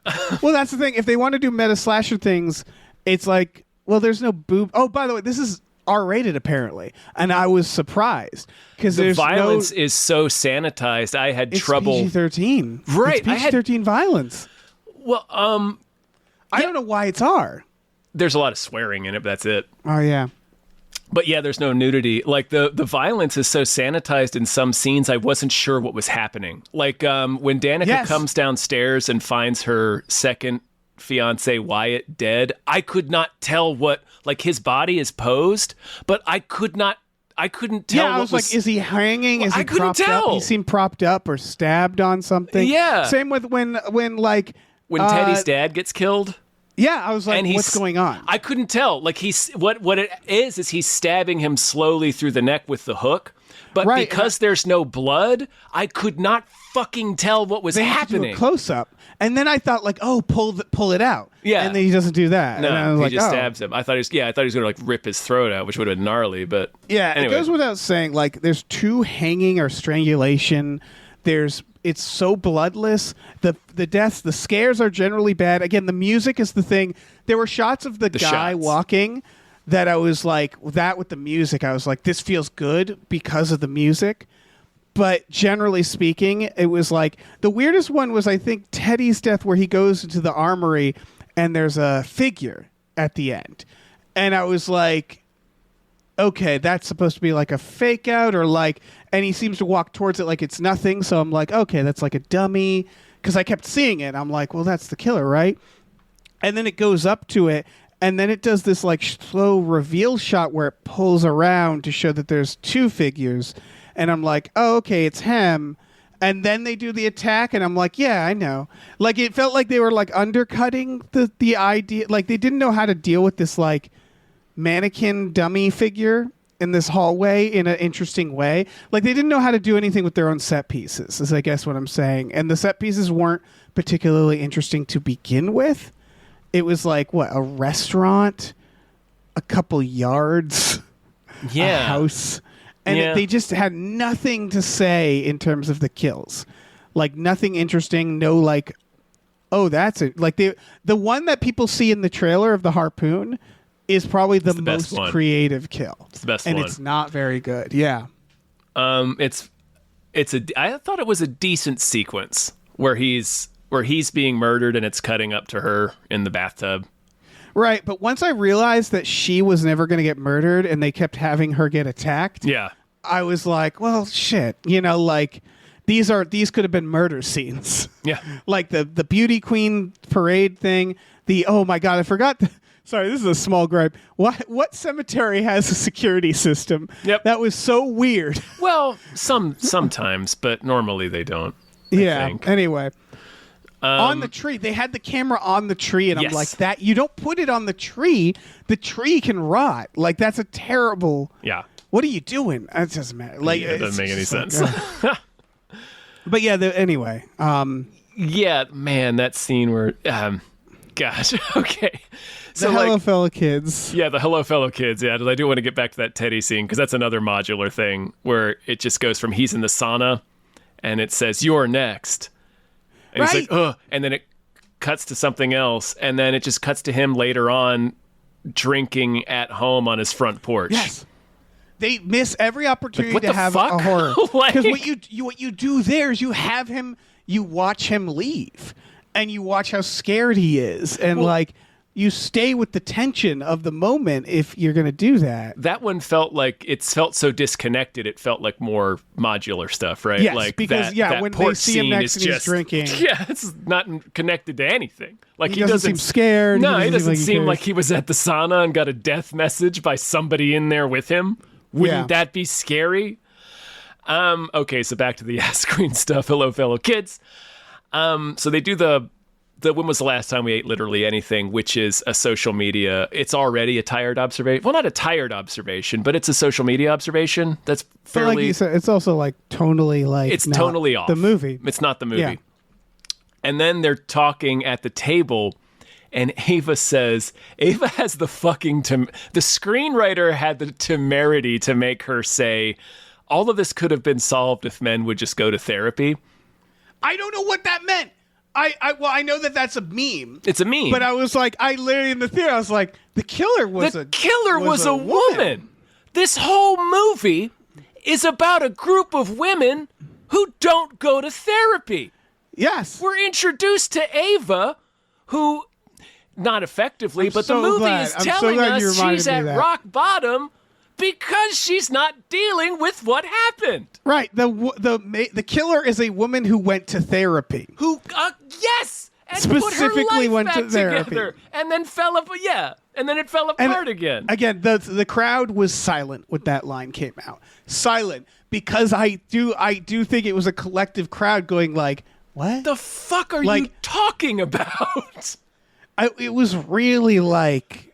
Well, that's the thing. If they want to do meta slasher things, it's like, well, there's no boob. Oh, by the way, this is R-rated apparently, and I was surprised because the violence is so sanitized. I had trouble. It's PG-13, right? It's PG-13 violence. Well, I don't know why it's R. There's a lot of swearing in it, but that's it. Oh yeah. But yeah, there's no nudity. Like the violence is so sanitized in some scenes, I wasn't sure what was happening. Like when Danica comes downstairs and finds her second fiance Wyatt dead, I could not tell what, like, his body is posed, but I couldn't tell. Yeah, I was like, is he hanging? Is he couldn't propped tell. Up? He seemed propped up or stabbed on something. Yeah. Same with when Teddy's dad gets killed. Yeah, I was like, what's going on? I couldn't tell. Like, what it is he's stabbing him slowly through the neck with the hook. But because there's no blood, I could not fucking tell what was They had to do happening. a close up, and then I thought like, oh, pull it out. Yeah. and then he doesn't do that. No, and I was he like, just oh. stabs him. I thought he was going to like rip his throat out, which would have been gnarly. But Yeah, anyway. it goes without saying. Like, there's 2 hanging or strangulation. It's so bloodless. The deaths, the scares are generally bad. Again, the music is the thing. There were shots of the guy shots. walking that I was like, that with the music, I was like, this feels good because of the music. But generally speaking, it was like the weirdest one was, I think, Teddy's death, where he goes into the armory and there's a figure at the end. And I was like, okay, that's supposed to be like a fake out, or like, and he seems to walk towards it like it's nothing. So I'm like, okay, that's like a dummy, because I kept seeing it. I'm like, well, that's the killer, right? And then it goes up to it, and then it does this like slow reveal shot where it pulls around to show that there's 2 figures. And I'm like, oh, okay, it's him. And then they do the attack, and I'm like, yeah, I know. Like, it felt like they were like undercutting the idea. Like, they didn't know how to deal with this like mannequin dummy figure in this hallway in an interesting way. Like, they didn't know how to do anything with their own set pieces, is I guess what I'm saying. And the set pieces weren't particularly interesting to begin with. It was like, what, a restaurant, a couple yards, a house. And they just had nothing to say in terms of the kills. Like, nothing interesting, no like, oh, that's it. Like, the one that people see in the trailer of the harpoon is probably the most creative kill. It's the best and one. it's not very good. Yeah. I thought it was a decent sequence where he's being murdered and it's cutting up to her in the bathtub. Right, but once I realized that she was never going to get murdered and they kept having her get attacked, I was like, well, shit. You know, like, these could have been murder scenes. Yeah. Like the beauty queen parade thing. Oh my God, I forgot. Sorry, this is a small gripe. What cemetery has a security system? Yep. That was so weird. Well, sometimes, but normally they don't. I think. Anyway. On the tree. They had the camera on the tree, and I'm like, that you don't put it on the tree. The tree can rot. Like, that's a terrible. Yeah. What are you doing? It doesn't matter. Like, it doesn't make any sense. But yeah, anyway. Yeah, man, that scene where, gosh, okay. The Hello Fellow Kids. Yeah, the Hello Fellow Kids. Yeah, I do want to get back to that Teddy scene, because that's another modular thing where it just goes from he's in the sauna and it says, you're next. And he's like, ugh. And then it cuts to something else. And then it just cuts to him later on drinking at home on his front porch. Yes. They miss every opportunity Like, what to the have fuck? a horror. Like- Because what you do there is you watch him leave. And you watch how scared he is. And you stay with the tension of the moment if you're going to do that. That one felt so disconnected. It felt like more modular stuff, right? Yes, like because that when they porch see him scene next is and he's just drinking. Yeah, it's not connected to anything. Like He doesn't seem scared. No, he doesn't seem cares. like he was at the sauna and got a death message by somebody in there with him. Wouldn't that be scary? Okay, so back to the Ass Queen stuff. Hello, fellow kids. So they do the when was the last time we ate literally anything, which is a social media. It's already a tired observation. Well, not a tired observation, but it's a social media observation. That's fairly. Like you said, it's also like tonally like. It's tonally off. The movie. It's not the movie. Yeah. And then they're talking at the table, and Ava says, Ava has the fucking. The screenwriter had the temerity to make her say, all of this could have been solved if men would just go to therapy. I don't know what that meant. I know that that's a meme. It's a meme. But I was like, I literally in the theater, I was like, the killer was a woman. This whole movie is about a group of women who don't go to therapy. Yes. We're introduced to Ava, who, not effectively, but the movie is telling us she's at rock bottom because she's not dealing with what happened. Right. The killer is a woman who went to therapy. Who, yes! And Specifically put her life went back to therapy. together. And then and then it fell apart again. Again, the crowd was silent when that line came out. Silent. Because I do think it was a collective crowd going like, what? The fuck are you talking about? It was really like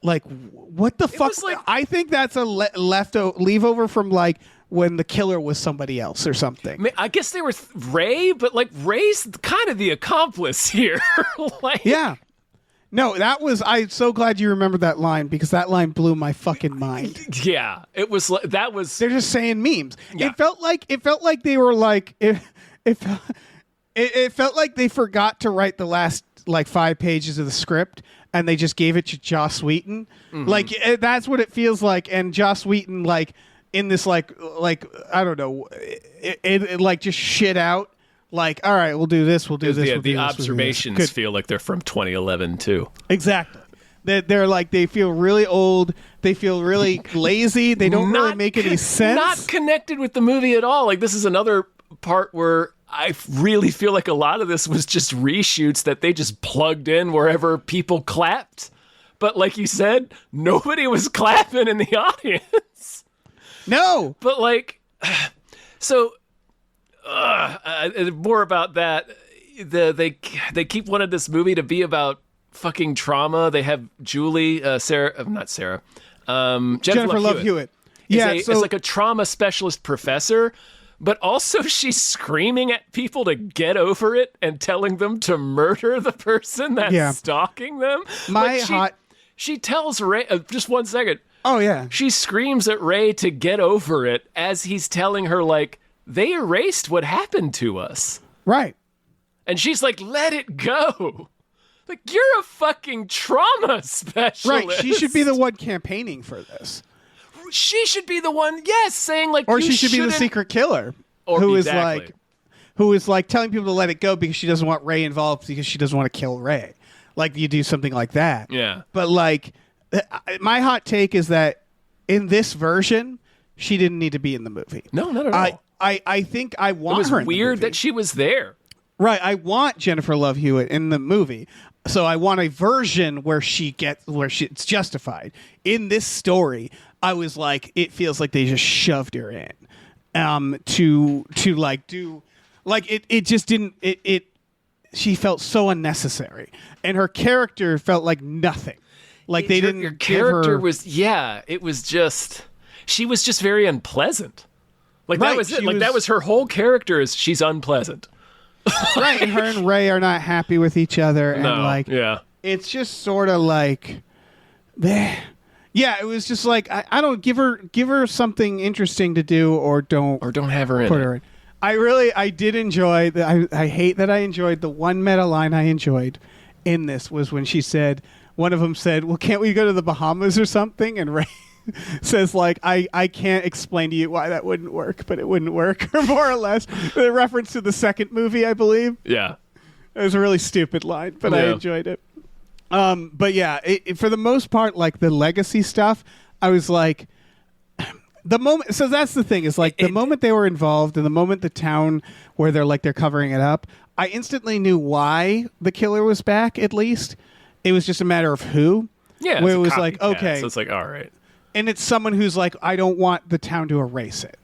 what the fuck? was like- I think that's a leave over from like when the killer was somebody else or something. I guess they were Ray, but like Ray's kind of the accomplice here. Like, Yeah. No, I'm so glad you remembered that line because that line blew my fucking mind. yeah, it was like that was. They're just saying memes. Yeah. It felt like they were like it felt like they forgot to write the last like 5 pages of the script and they just gave it to Joss Whedon. Like that's what it feels like. And Joss Whedon like in this like I don't know, it like just shit out. Like, all right, we'll do this. We'll do this. Yeah, we'll do the this, we'll do this. observations Good. feel like they're from 2011 too. Exactly. They're like they feel really old. They feel really lazy. They don't really make any sense. Not connected with the movie at all. Like this is another part where I really feel like a lot of this was just reshoots that they just plugged in wherever people clapped. But like you said, nobody was clapping in the audience. No. But like, so more about that. They keep wanting this movie to be about fucking trauma. They have Julie, Jennifer Love Hewitt. Yeah, it's like a trauma specialist professor, but also she's screaming at people to get over it and telling them to murder the person that's stalking them. She tells Ray, just 1 second. Oh yeah. She screams at Ray to get over it as he's telling her like, they erased what happened to us. Right. And she's like, let it go. Like, you're a fucking trauma specialist. Right. She should be the one campaigning for this. She should be the one, saying like, Or you she should be the shouldn't- secret killer. Or who is exactly. like telling people to let it go because she doesn't want Ray involved because she doesn't want to kill Ray. Like you do something like that. Yeah. But like my hot take is that in this version, she didn't need to be in the movie. No, not at all. I think I want It was her in the weird movie. that she was there. Right, I want Jennifer Love Hewitt in the movie. So I want a version where it's justified. In this story, I was like, it feels like they just shoved her in. To like do like it just didn't she felt so unnecessary. And her character felt like nothing. Like they didn't Your give character her, was it was just she was just very unpleasant. Like Right, that was it. she Like that was- was her whole character is she's unpleasant. right, and her and Ray are not happy with each other and No. like Yeah. it's just sort of like bleh. Yeah, it was just like I don't give her something interesting to do or don't have her in put it. her in. I did enjoy I hate that I enjoyed the one meta line I enjoyed in this was when she said one of them said, "Well, can't we go to the Bahamas or something?" And Ray says like I can't explain to you why that wouldn't work, but it wouldn't work, or more or less the reference to the second movie, I believe. Yeah. It was a really stupid line, but I Yeah. enjoyed it. But yeah, for the most part, like the legacy stuff, I was like, the moment. So that's the thing is like the moment they were involved, and the moment the town where they're covering it up, I instantly knew why the killer was back. At least it was just a matter of who. Yeah. where it's it a was like, copycat, okay, So it's like, all right. and it's someone who's like, I don't want the town to erase it.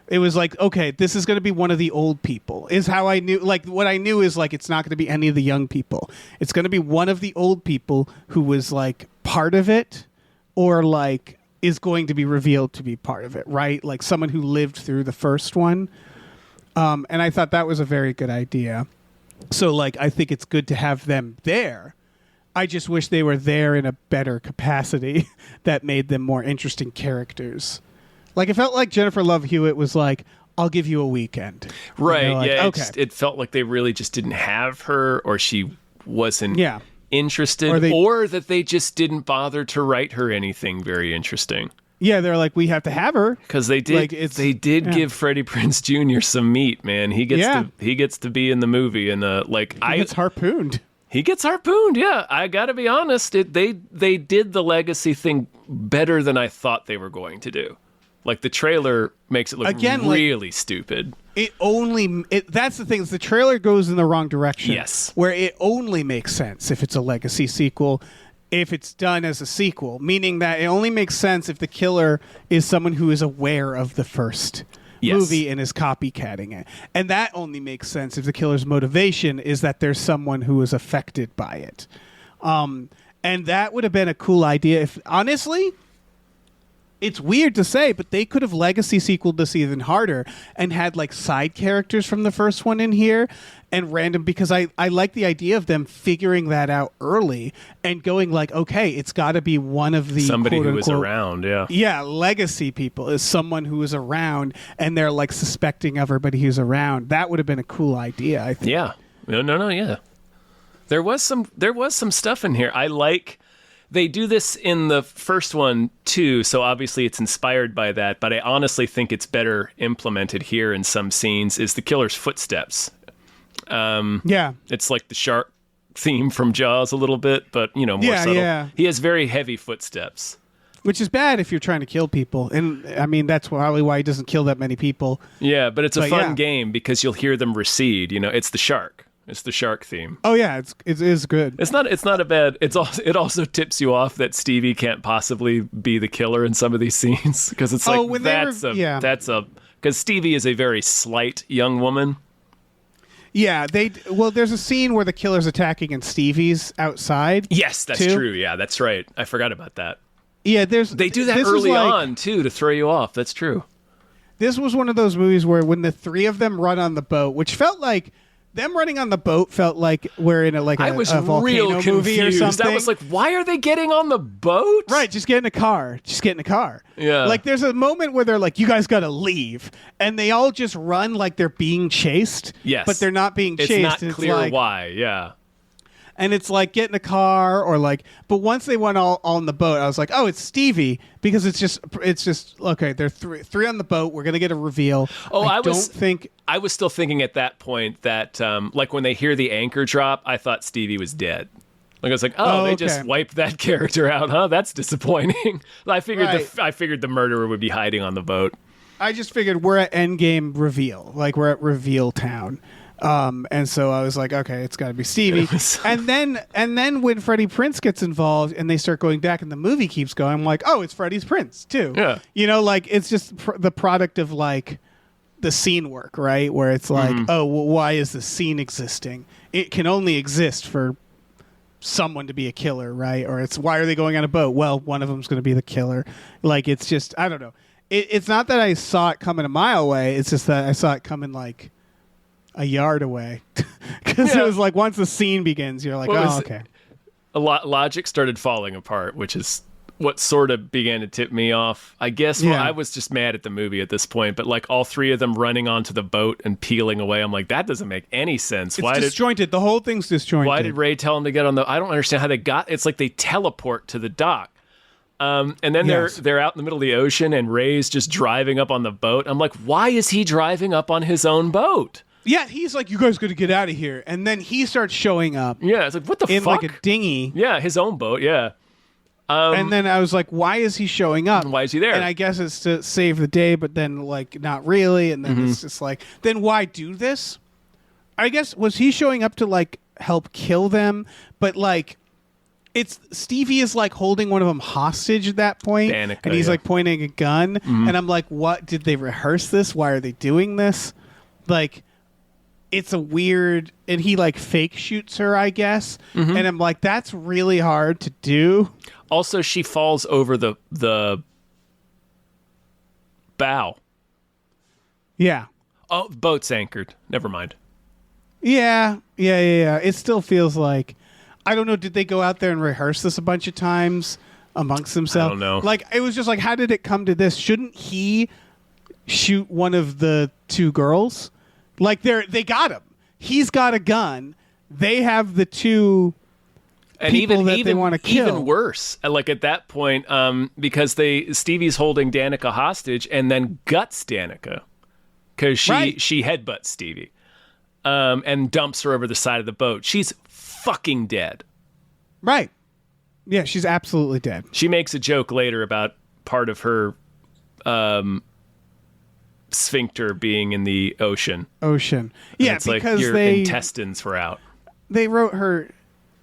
It was like, okay, this is going to be one of the old people, is how I knew. Like, what I knew is like, it's not going to be any of the young people. It's going to be one of the old people who was like part of it, or like is going to be revealed to be part of it, right? Like someone who lived through the first one. And I thought that was a very good idea. So like, I think it's good to have them there. I just wish they were there in a better capacity that made them more interesting characters. Like, it felt like Jennifer Love Hewitt was like, I'll give you a weekend. Right. And they're like, yeah. okay. It felt like they really just didn't have her, or she wasn't Yeah. interested, or that they just didn't bother to write her anything very interesting. Yeah, they're like, we have to have her. Because they did, Like, it's- yeah. give Freddie Prinze Jr. some meat, man. He gets to be in the movie, and It's harpooned. He gets harpooned. Yeah, I got to be honest. They did the legacy thing better than I thought they were going to do. Like the trailer makes it look really stupid. That's the thing, is the trailer goes in the wrong direction. Yes. Where it only makes sense if it's a legacy sequel, if it's done as a sequel, meaning that it only makes sense if the killer is someone who is aware of the first movie and is copycatting it. And that only makes sense if the killer's motivation is that there's someone who is affected by it. And that would have been a cool idea if, honestly, it's weird to say, but they could have legacy sequeled this even harder and had like side characters from the first one in here and random, because I like the idea of them figuring that out early and going like, okay, it's got to be one of the somebody who was quote-unquote around. Yeah. Yeah, legacy people is someone who is around, and they're like suspecting everybody who's around. That would have been a cool idea, I think. Yeah. No, yeah. There was some stuff in here. I like they do this in the first one too, so obviously it's inspired by that, but I honestly think it's better implemented here in some scenes is the killer's footsteps. Yeah. It's like the shark theme from Jaws a little bit, but more subtle. Yeah. He has very heavy footsteps. Which is bad if you're trying to kill people. And I mean, that's probably why he doesn't kill that many people. Yeah, but it's a fun yeah. game because you'll hear them recede. It's the shark. It's the shark theme. Oh yeah, it is good. It's not a bad. It also tips you off that Stevie can't possibly be the killer in some of these scenes because it's like because Stevie is a very slight young woman. Yeah, there's a scene where the killer's attacking and Stevie's outside. Yes, that's too. true. Yeah, that's right. I forgot about that. Yeah, they do that early on too to throw you off. That's true. This was one of those movies where when the three of them run on the boat, which felt like them running on the boat felt like we're in a volcano real movie or something. I was like, why are they getting on the boat? Right, just get in a car. Yeah. Like there's a moment where they're like, you guys got to leave. And they all just run like they're being chased. Yes. But they're not being chased. It's not clear like, why, yeah. And it's like get in a car or like, but once they went all on the boat, I was like, oh, it's Stevie because it's just okay. They're three on the boat. We're gonna get a reveal. Oh, I was still thinking at that point that like when they hear the anchor drop, I thought Stevie was dead. Like I was like, they just wiped that character out, huh? That's disappointing. I figured I figured the murderer would be hiding on the boat. I just figured we're at Endgame reveal, like we're at Reveal Town. And so I was like, okay, it's got to be Stevie. and then when Freddie Prinze gets involved and they start going back and the movie keeps going, I'm like, oh, it's Freddie Prinze too. Yeah. Like it's just the product of like the scene work, right? Where it's like, oh, well, why is the scene existing? It can only exist for someone to be a killer, right? Or it's why are they going on a boat? Well, one of them's going to be the killer. Like it's just, I don't know. It's not that I saw it coming a mile away. It's just that I saw it coming like a yard away, because it was like once the scene begins, you're like, okay. Logic started falling apart, which is what sort of began to tip me off. I guess I was just mad at the movie at this point, but like all three of them running onto the boat and peeling away, I'm like, that doesn't make any sense. It's disjointed. The whole thing's disjointed. Why did Ray tell them to get on the? I don't understand how they got. It's like they teleport to the dock. And then they're out in the middle of the ocean, and Ray's just driving up on the boat. I'm like, why is he driving up on his own boat? Yeah, he's like, you guys got to get out of here. And then he starts showing up. Yeah, it's like, what the fuck? In like a dinghy. Yeah, his own boat, yeah. And then I was like, why is he showing up? Why is he there? And I guess it's to save the day, but then like not really. And then it's just like, then why do this? I guess, was he showing up to like help kill them? But like, it's Stevie is like holding one of them hostage at that point, Danica, and he's like pointing a gun. And I'm like, what? Did they rehearse this? Why are they doing this? Like, it's a weird, and he like fake shoots her, I guess. And I'm like, that's really hard to do. Also, she falls over the bow. Yeah. Oh, boat's anchored. Never mind. Yeah. It still feels like, I don't know, did they go out there and rehearse this a bunch of times amongst themselves? I don't know. Like, it was just like, how did it come to this? Shouldn't he shoot one of the two girls? Like, they got him. He's got a gun. They have the two people that they want to kill. Even worse, like at that point, because Stevie's holding Danica hostage and then guts Danica because she headbutts Stevie, and dumps her over the side of the boat. She's fucking dead. Right. Yeah, she's absolutely dead. She makes a joke later about part of her sphincter being in the ocean. Yeah, it's like because your intestines were out. They wrote her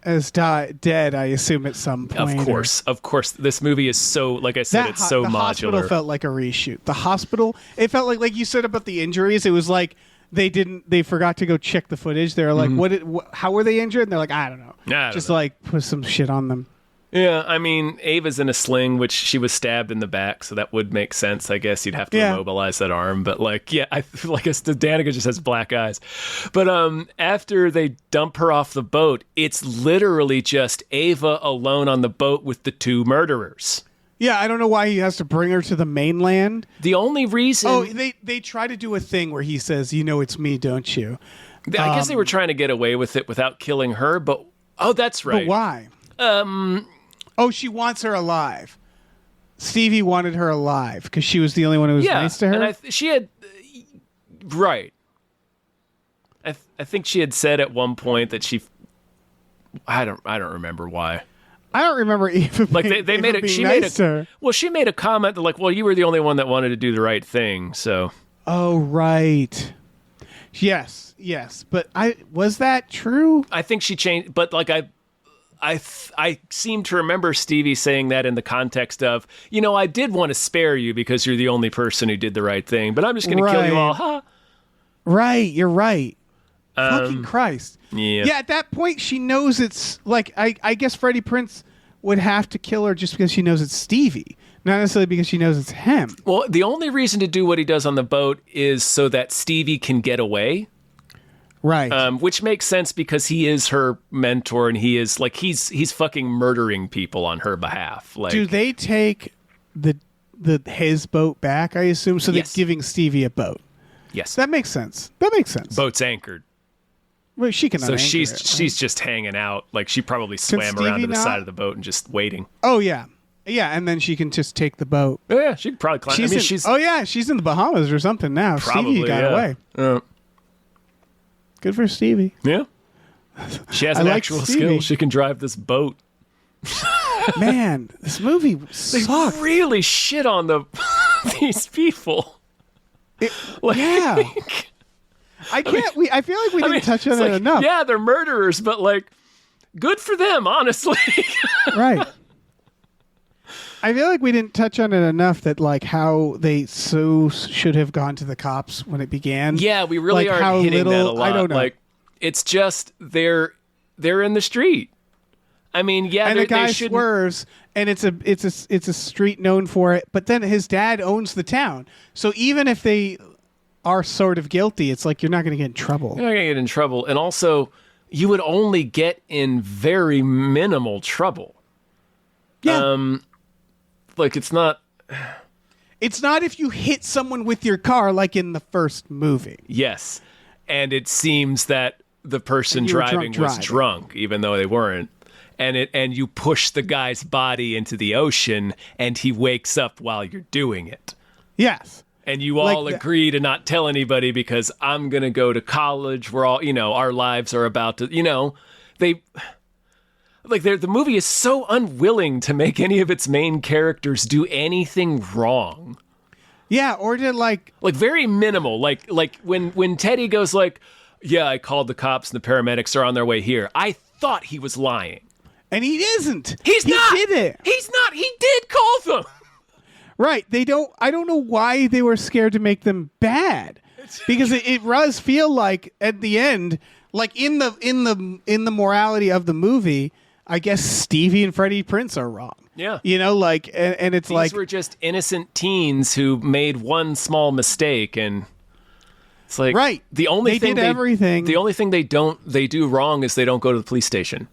as dead, I assume, at some point. Of course. This movie is so, like I said, it's so modular. The hospital felt like a reshoot. The hospital, it felt like you said about the injuries, it was like they forgot to go check the footage. They were like, how were they injured? And they're like, I don't know. Yeah, just like put some shit on them. Yeah, I mean, Ava's in a sling, which she was stabbed in the back, so that would make sense. I guess you'd have to immobilize that arm. But, like, yeah, I guess Danica just has black eyes. But after they dump her off the boat, it's literally just Ava alone on the boat with the two murderers. Yeah, I don't know why he has to bring her to the mainland. The only reason... Oh, they try to do a thing where he says, you know it's me, don't you? I guess they were trying to get away with it without killing her, but... Oh, that's right. But why? Oh, she wants her alive. Stevie wanted her alive because she was the only one who was nice to her. And she had... Right. I think she had said at one point that she... I don't remember why. I don't remember even like they made it. She made a well. She made a comment that like, well, you were the only one that wanted to do the right thing. So. Oh right. Yes. But was that true? I think she changed. But like I seem to remember Stevie saying that in the context of, you know, I did want to spare you because you're the only person who did the right thing, but I'm just going to kill you all. Huh? Right. You're right. Fucking Christ. Yeah. Yeah, at that point, she knows it's like, I guess Freddie Prinze would have to kill her just because she knows it's Stevie, not necessarily because she knows it's him. Well, the only reason to do what he does on the boat is so that Stevie can get away. Right. Which makes sense because he is her mentor and he is like, he's fucking murdering people on her behalf. Like, do they take his boat back, I assume? So Yes. they're giving Stevie a boat. Yes. That makes sense. Boat's anchored. Well, she can. So she's it, right? she's just hanging out. Like she probably swam around to the side of the boat and just waiting. Oh yeah, and then she can just take the boat. Oh yeah, she could probably climb. She's in the Bahamas or something now. Probably Stevie got away. Good for Stevie. Yeah, she has an actual skill. She can drive this boat. Man, this movie sucked. They really shit on these people. Yeah. I can't. I feel like we didn't touch on it enough. Yeah, they're murderers, but like, good for them, honestly. Right. I feel like we didn't touch on it enough that like how they should have gone to the cops when it began. Yeah, we really like, are hitting that a lot. I don't know. Like, it's just they're in the street. I mean, yeah, and the guy swerves, and it's a street known for it. But then his dad owns the town, so even if they are sort of guilty, it's like you're not going to get in trouble. You're not going to get in trouble, and also you would only get in very minimal trouble. Yeah. Like it's not if you hit someone with your car like in the first movie. Yes, and it seems that the person driving was drunk, even though they weren't. And you push the guy's body into the ocean, and he wakes up while you're doing it. Yes. And you all agree to not tell anybody because I'm going to go to college. We're all, our lives are about to, the movie is so unwilling to make any of its main characters do anything wrong. Yeah, or to like very minimal. Like when Teddy goes like, yeah, I called the cops and the paramedics are on their way here. I thought he was lying. And he isn't. He not. Did it. He's not. He did call them. Right. I don't know why they were scared to make them bad. Because it does feel like at the end, like in the morality of the movie, I guess Stevie and Freddie Prinze are wrong. Yeah. And it's These were just innocent teens who made one small mistake, and it's like right. The only thing everything. The only thing they do wrong is they don't go to the police station.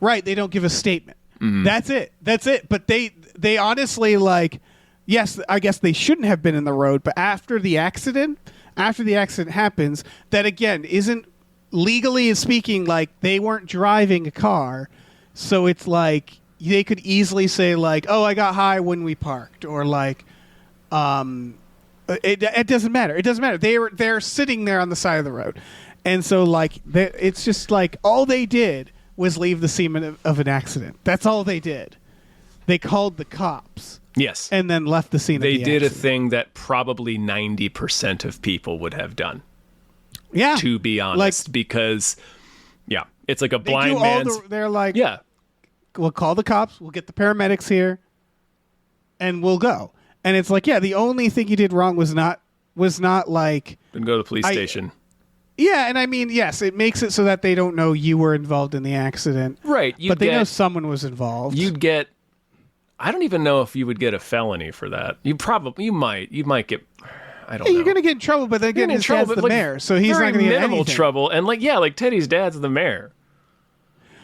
Right, they don't give a statement. Mm-hmm. That's it. But they honestly like, yes, I guess they shouldn't have been in the road. But after the accident happens, that again isn't legally speaking like they weren't driving a car, so it's like they could easily say like, oh, I got high when we parked, or like, it doesn't matter. It doesn't matter. They're sitting there on the side of the road, and so like it's just like all they did was leave the scene of an accident. That's all they did. They called the cops. Yes. And then left the scene They of the did accident. a thing that probably 90% of people would have done. Yeah. To be honest. Because, yeah, it's like a they blind do man's... they're like, yeah, we'll call the cops, we'll get the paramedics here, and we'll go. And it's like, yeah, the only thing you did wrong was not like... Then go to the police station. Yeah, and I mean, yes, it makes it so that they don't know you were involved in the accident. Right. But they know someone was involved. You'd get... I don't even know if you would get a felony for that. You might get... I don't know. You're going to get in trouble, but then again, his dad's the mayor, so he's not going to get minimal anything. trouble. And like Teddy's dad's the mayor.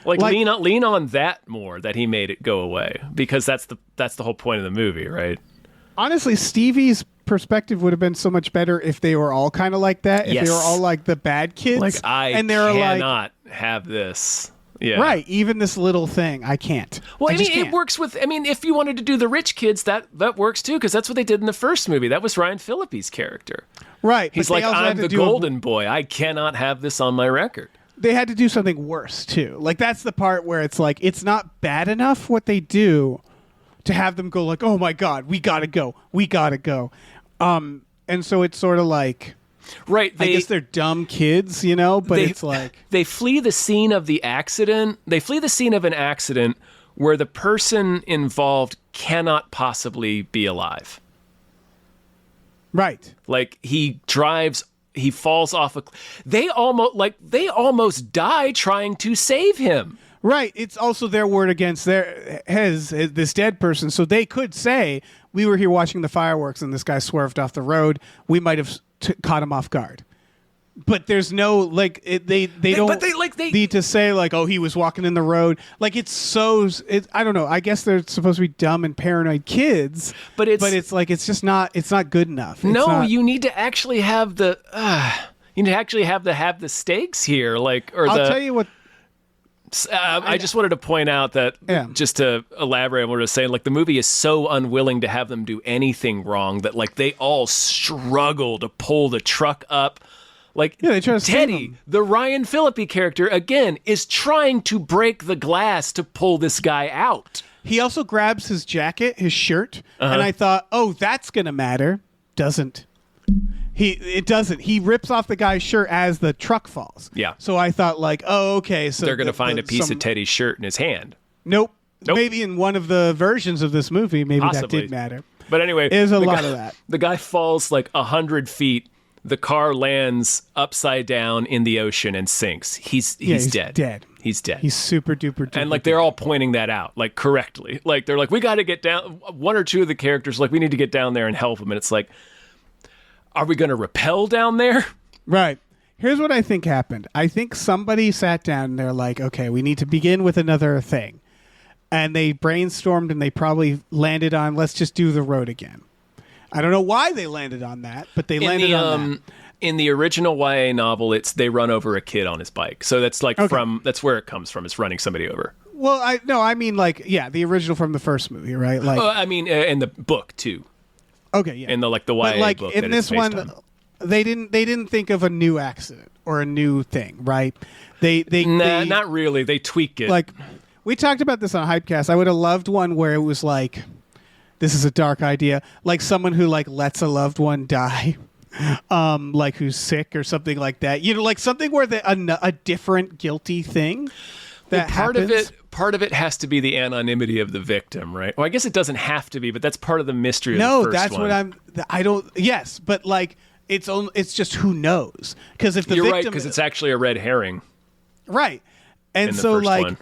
Like lean on that more, that he made it go away, because that's the whole point of the movie, right? Honestly, Stevie's perspective would have been so much better if they were all kind of like that. If Yes. they were all like the bad kids. Like, I and they were cannot have this. Yeah. Right. Even this little thing, I can't. Well, I mean, can't. it works with... I mean, if you wanted to do the rich kids, that works too, because that's what they did in the first movie. That was Ryan Phillippe's character. Right. He's but like, they also I'm had to the do golden boy. I cannot have this on my record. They had to do something worse too. Like, that's the part where it's like, it's not bad enough what they do to have them go like, oh my God, we gotta go. And so it's sort of like, Right. I guess they're dumb kids, but it's like... They flee the scene of the accident. They flee the scene of an accident where the person involved cannot possibly be alive. Right. Like, he falls off they almost die trying to save him. Right. It's also their word against this dead person. So they could say, we were here watching the fireworks and this guy swerved off the road. We might have caught him off guard. But there's no, like, they don't need to say, like, oh, he was walking in the road. Like, I don't know. I guess they're supposed to be dumb and paranoid kids. But it's like, it's just not, it's not good enough. You need to actually have the stakes here. Like, I'll tell you what. I just wanted to point out that, just to elaborate on what I was saying, like, the movie is so unwilling to have them do anything wrong that, like, they all struggle to pull the truck up. Like, they try to save Teddy, him. the Ryan Phillippe character, again, is trying to break the glass to pull this guy out. He also grabs his jacket, his shirt, and I thought, oh, that's going to matter. Doesn't. It doesn't. He rips off the guy's shirt as the truck falls. Yeah. So I thought, like, oh, okay. So they're going to find a piece of Teddy's shirt in his hand. Nope. Maybe in one of the versions of this movie, maybe Possibly. that did matter. But anyway, there's a lot of that. The guy falls like 100 feet. The car lands upside down in the ocean and sinks. He's dead. He's dead. He's super duper dead. And like, they're all pointing that out, like, correctly. Like, they're like, we got to get down. One or two of the characters, like, we need to get down there and help him. And it's like, are we going to rappel down there? Right. Here's what I think happened. I think somebody sat down and they're like, okay, we need to begin with another thing. And they brainstormed and they probably landed on, let's just do the road again. I don't know why they landed on that, but they landed on that. In the original YA novel, they run over a kid on his bike. So that's like that's where it comes from. It's running somebody over. Well, I mean, like, yeah, the original from the first movie, right? Like, I mean, in the book too. Okay, yeah. In the YA but, like, book. In this one, they didn't think of a new accident or a new thing, right? Not really. They tweak it. Like, we talked about this on Hypecast. I would have loved one where it was like, this is a dark idea, like someone who like lets a loved one die, like who's sick or something like that. Like something where a different guilty thing. That happens. Part of it has to be the anonymity of the victim, right? Well, I guess it doesn't have to be, but that's part of the mystery of the first one. No, that's what I don't. Yes, but like it's just who knows? Because if the You're victim, right, because it's actually a red herring, right? And in the so first like. one.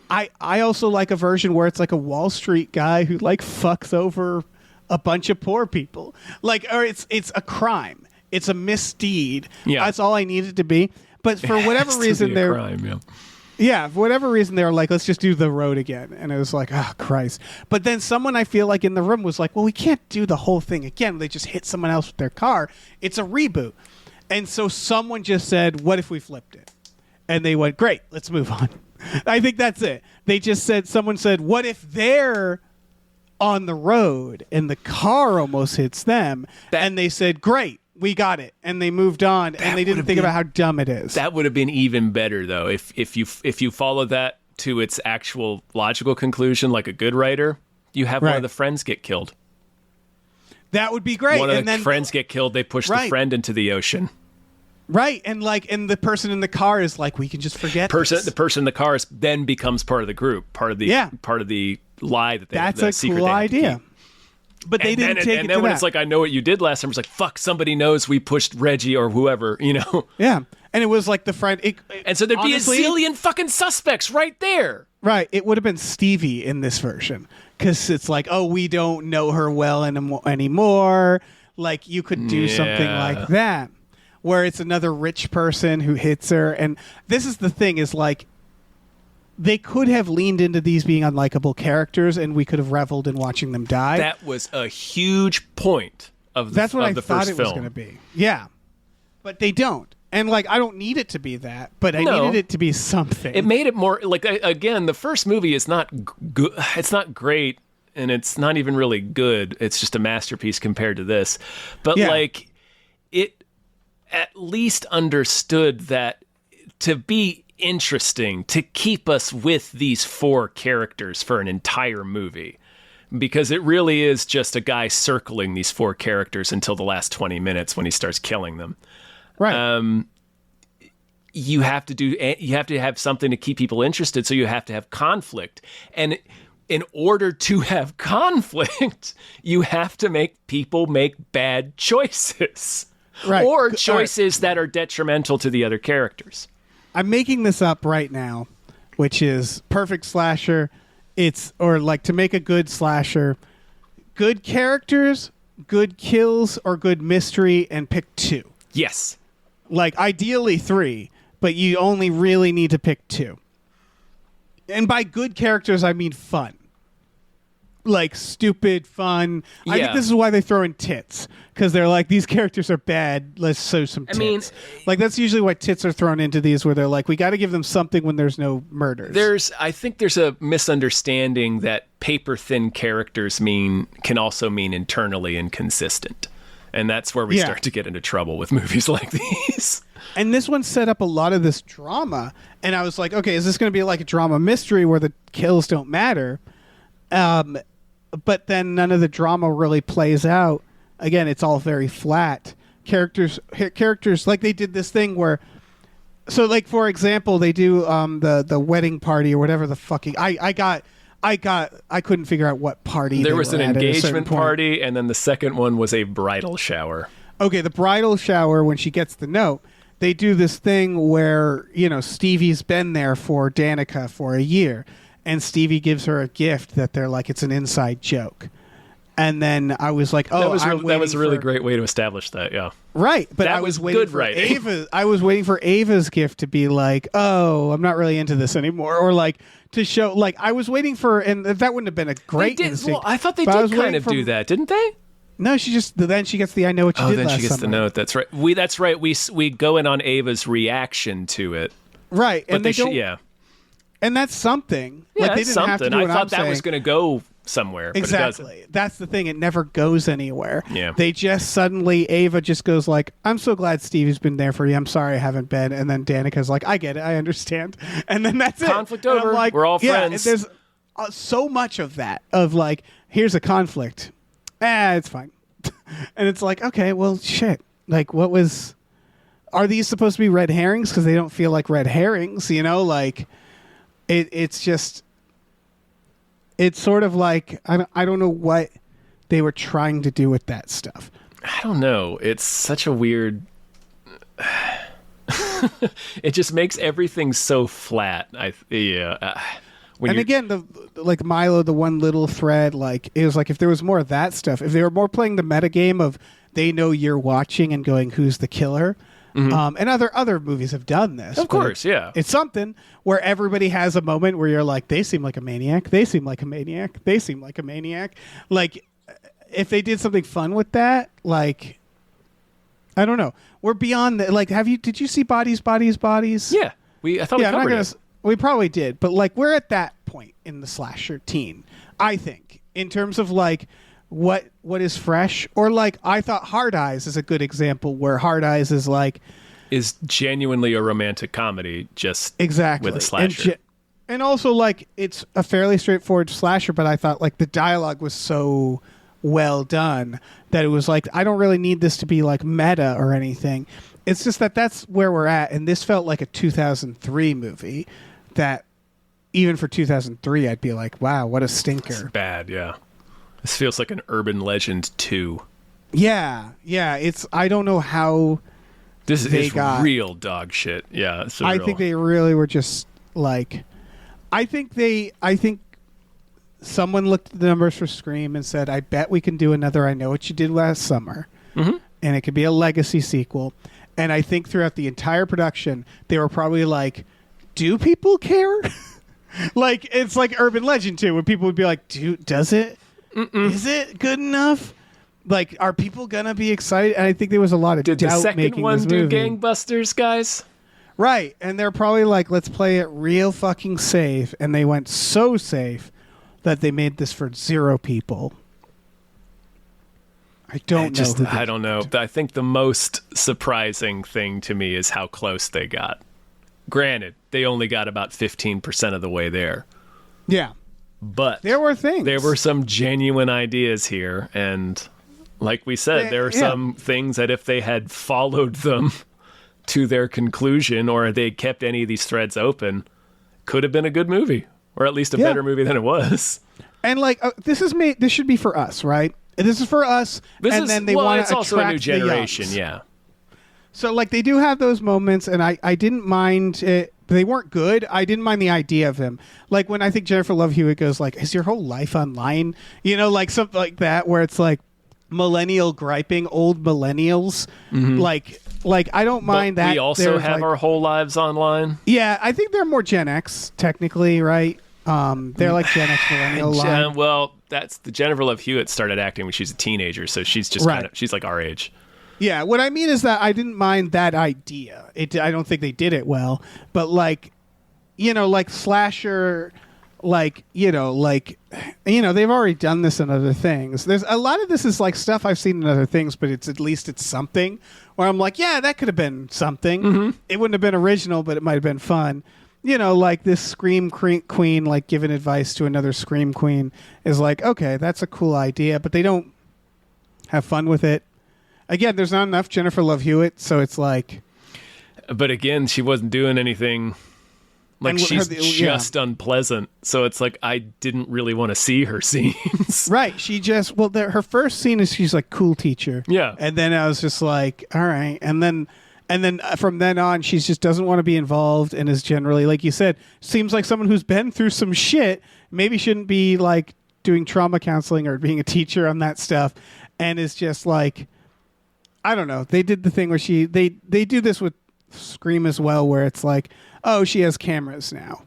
I also like a version where it's like a Wall Street guy who like fucks over a bunch of poor people. Like, or it's a crime. It's a misdeed. Yeah. That's all I need it to be. But for whatever reason they're for whatever reason they were like, let's just do the road again. And it was like, oh Christ. But then someone I feel like in the room was like, well, we can't do the whole thing again. They just hit someone else with their car. It's a reboot. And so someone just said, what if we flipped it? And they went, great, let's move on. I think that's it. They just said, someone said, what if they're on the road and the car almost hits them? And they said, great, we got it. And they moved on and they didn't think about how dumb it is. That would have been even better, though, if you follow that to its actual logical conclusion, like a good writer, you have one of the friends get killed. That would be great. One of the friends get killed, they push the friend into the ocean. Right, and the person in the car is like, we can just forget this. The person in the car then becomes part of the group, part of the lie that That's a cool idea. But they didn't take it and then to when that. it's like, I know what you did last time, it's like, fuck, somebody knows we pushed Reggie or whoever, you know? Yeah. And it was like the friend. And so there'd honestly, be a zillion fucking suspects right there. Right. It would have been Stevie in this version because it's like, oh, we don't know her well anymore. Like, you could do something like that where it's another rich person who hits her. And this is the thing is like, they could have leaned into these being unlikable characters and we could have reveled in watching them die. That was a huge point of the, That's what of I the thought first it film. was going to be. Yeah. But they don't. And like, I don't need it to be that, but I No. needed it to be something. It made it more like, again, the first movie is not good. It's not great, and it's not even really good. It's just a masterpiece compared to this. But Yeah. like, it at least understood that to be interesting, to keep us with these four characters for an entire movie, because it really is just a guy circling these four characters until the last 20 minutes when he starts killing them. right. You have to have something to keep people interested, so you have to have conflict. And in order to have conflict, you have to make people make bad choices. Right. Or G- choices that are detrimental to the other characters. I'm making this up right now, which is perfect slasher. Or like to make a good slasher, good characters, good kills, or good mystery, and pick two. Yes. Like ideally three, but you only really need to pick two. And by good characters, I mean fun. Like stupid fun. I Yeah. think this is why they throw in tits, because they're like, these characters are bad. Let's show some tits. mean- like that's usually why tits are thrown into these, where they're like, we got to give them something when there's no murders. I think there's a misunderstanding that paper thin characters can also mean internally inconsistent. And that's where we Yeah. start to get into trouble with movies like these. And this one set up a lot of this drama, and I was like, okay, is this going to be like a drama mystery where the kills don't matter? But then none of the drama really plays out. Again, it's all very flat. Characters like they did this thing where, so like for example, they do the wedding party or whatever the fucking I couldn't figure out what party There they was were an at a certain engagement point. party, and then the second one was a bridal shower. Okay, the bridal shower, when she gets the note, they do this thing where, you know, Stevie's been there for Danica for a year, and Stevie gives her a gift that they're like, it's an inside joke. And then I was like, oh, that was a really for, great way to establish that, yeah. Right, but That I was was waiting good for writing. I was waiting for Ava's gift to be like, oh, I'm not really into this anymore, or like to show, like I was waiting for, and that wouldn't have been a great They did, instinct. well, I thought they but I did was kind waiting of for- do that, didn't they? No, she just then she gets the I know what you Oh, did then last she gets summer. the note. That's right. That's right. We go in on Ava's reaction to it, Right, but and they they don't. should, yeah. And that's something. Yeah, like they that's didn't have to something. do I what thought I'm that saying. was going to go somewhere, but it doesn't. Exactly. That's the thing. It never goes anywhere. Yeah. They just suddenly Ava just goes like, "I'm so glad Stevie's been there for you. I'm sorry I haven't been." And then Danica's like, "I get it. I understand." And then that's Conflict it. And over. I'm like, We're all yeah, friends. There's so much of that. Of like, here's a conflict. It's fine. And it's like, okay, well, shit. Like, what was? Are these supposed to be red herrings? Because they don't feel like red herrings. You know, like it's just. It's sort of like I don't know what they were trying to do with that stuff. I don't know. It's such a weird. It just makes everything so flat. When And you're- again, the like Milo, the one little thread, like it was like if there was more of that stuff, if they were more playing the metagame of they know you're watching and going, who's the killer? And other movies have done this. Of but course, yeah. It's something where everybody has a moment where you're like, they seem like a maniac. They seem like a maniac. They seem like a maniac. Like, if they did something fun with that, like, I don't know. We're beyond that. Like, did you see Bodies? yeah, I thought we I'm not covered gonna. it. We probably did, but like, we're at that point in the slasher teen, I think, in terms of like what is fresh, or like I thought Hard Eyes is a good example where Hard Eyes is like Is genuinely a romantic comedy, just exactly with a slasher. and also like it's a fairly straightforward slasher, but I thought like the dialogue was so well done that it was like I don't really need this to be like meta or anything. It's just that's where we're at, and this felt like a 2003 movie that even for 2003 I'd be like, wow, what a stinker. Bad, yeah. This feels like an urban legend too. Yeah. I don't know how This they is got real dog shit. Yeah, it's I think they really were just like, I think someone looked at the numbers for Scream and said, I bet we can do another I Know What You Did Last Summer. Mm-hmm. And it could be a legacy sequel. And I think throughout the entire production, they were probably like, do people care? Like, it's like urban legend too, when people would be like, does it? Is it good enough? Like, are people gonna be excited? And I think there was a lot of Did the doubt second making one this do movie. gangbusters, guys? Right, and they're probably like, let's play it real fucking safe, and they went so safe that they made this for 0 people. I don't know. Who I don't know. I think the most surprising thing to me is how close they got. Granted, they only got about 15% of the way there. Yeah, But there were things. there were some genuine ideas here, and like we said, there are some things that if they had followed them to their conclusion, or they kept any of these threads open, could have been a good movie, or at least a better movie than it was. And like, this is made. This should be for us, right? This is for us. Then they want it's to also a new attract the generation, youngs. yeah. So like, they do have those moments, and I didn't mind it. They weren't good. I didn't mind the idea of him. Like when I think Jennifer Love Hewitt goes like, "Is your whole life online?" You know, like something like that, where it's like millennial griping, old millennials. Like I don't mind that. We also There's, have like, our whole lives online. Yeah, I think they're more Gen X technically, right? They're like Gen X millennial line. Well, that's the Jennifer Love Hewitt started acting when she was a teenager, so she's just Right. she's like our age. Yeah, what I mean is that I didn't mind that idea. I don't think they did it well, but like, like slasher, they've already done this in other things. There's a lot of this is like stuff I've seen in other things, but at least it's something where I'm like, yeah, that could have been something. Mm-hmm. It wouldn't have been original, but it might have been fun. Like this Scream Queen, like giving advice to another Scream Queen is like, okay, that's a cool idea, but they don't have fun with it. Again, there's not enough Jennifer Love Hewitt, so it's like... But again, she wasn't doing anything... Like, And she's yeah. just unpleasant. So it's like, I didn't really want to see her scenes. Right. She just... Well, her first scene is she's like, cool teacher. Yeah. And then I was just like, all right. And then from then on, she just doesn't want to be involved and is generally, like you said, seems like someone who's been through some shit, maybe shouldn't be, like, doing trauma counseling or being a teacher on that stuff, and is just like... I don't know. They did the thing where they do this with Scream as well, where it's like, oh, she has cameras now.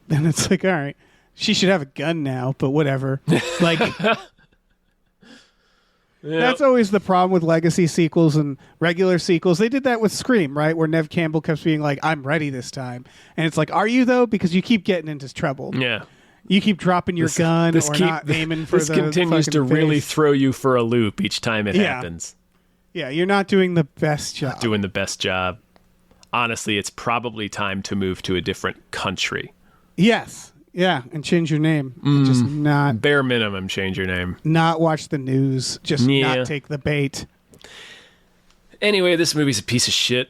And it's like, all right, she should have a gun now, but whatever. Like, that's always the problem with legacy sequels and regular sequels. They did that with Scream, right? Where Nev Campbell kept being like, I'm ready this time. And it's like, are you though? Because you keep getting into trouble. Yeah. You keep dropping your gun or not aiming for this the continues to fucking really face. throw you for a loop each time it Yeah. happens. Yeah, you're not doing the best job. Doing the best job. Honestly, it's probably time to move to a different country. Yes. Yeah, and change your name. Just not Bare minimum, change your name. watch the news. Just Yeah. not take the bait. Anyway, this movie's a piece of shit.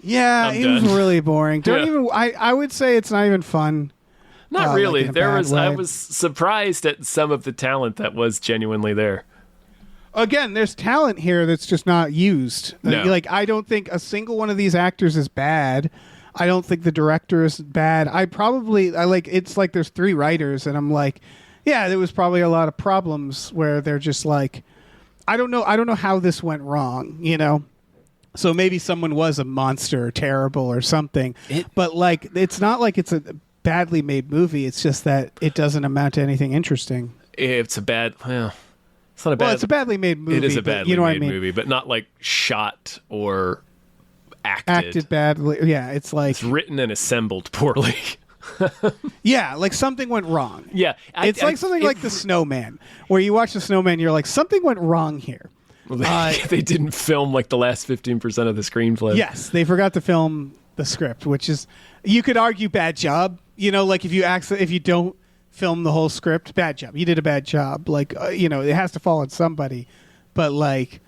Yeah, I'm it was done. really boring. Don't Yeah. even. I would say it's not even fun. Not like really. in a bad I way. was surprised at some of the talent that was genuinely there. Again, there's talent here that's just not used. No. Like, I don't think a single one of these actors is bad. I don't think the director is bad. It's like there's 3 writers, and I'm like, yeah, there was probably a lot of problems where they're just like, I don't know how this went wrong, So maybe someone was a monster or terrible or something. But like, it's not like it's a badly made movie. It's just that it doesn't amount to anything interesting. It's a bad... Well, it's not a bad... Well, it's a badly made movie. It is a but badly you know made what I mean? movie, but not like shot or Acted badly. Yeah, it's like... It's written and assembled poorly. Yeah, like something went wrong. Yeah. It's like something like The Snowman, where you watch The Snowman, you're like, something went wrong here. They didn't film like the last 15% of the screenplay. Yes, they forgot to film the script, which is, you could argue bad job. Like if you don't film the whole script, bad job. You did a bad job. Like, it has to fall on somebody. But like,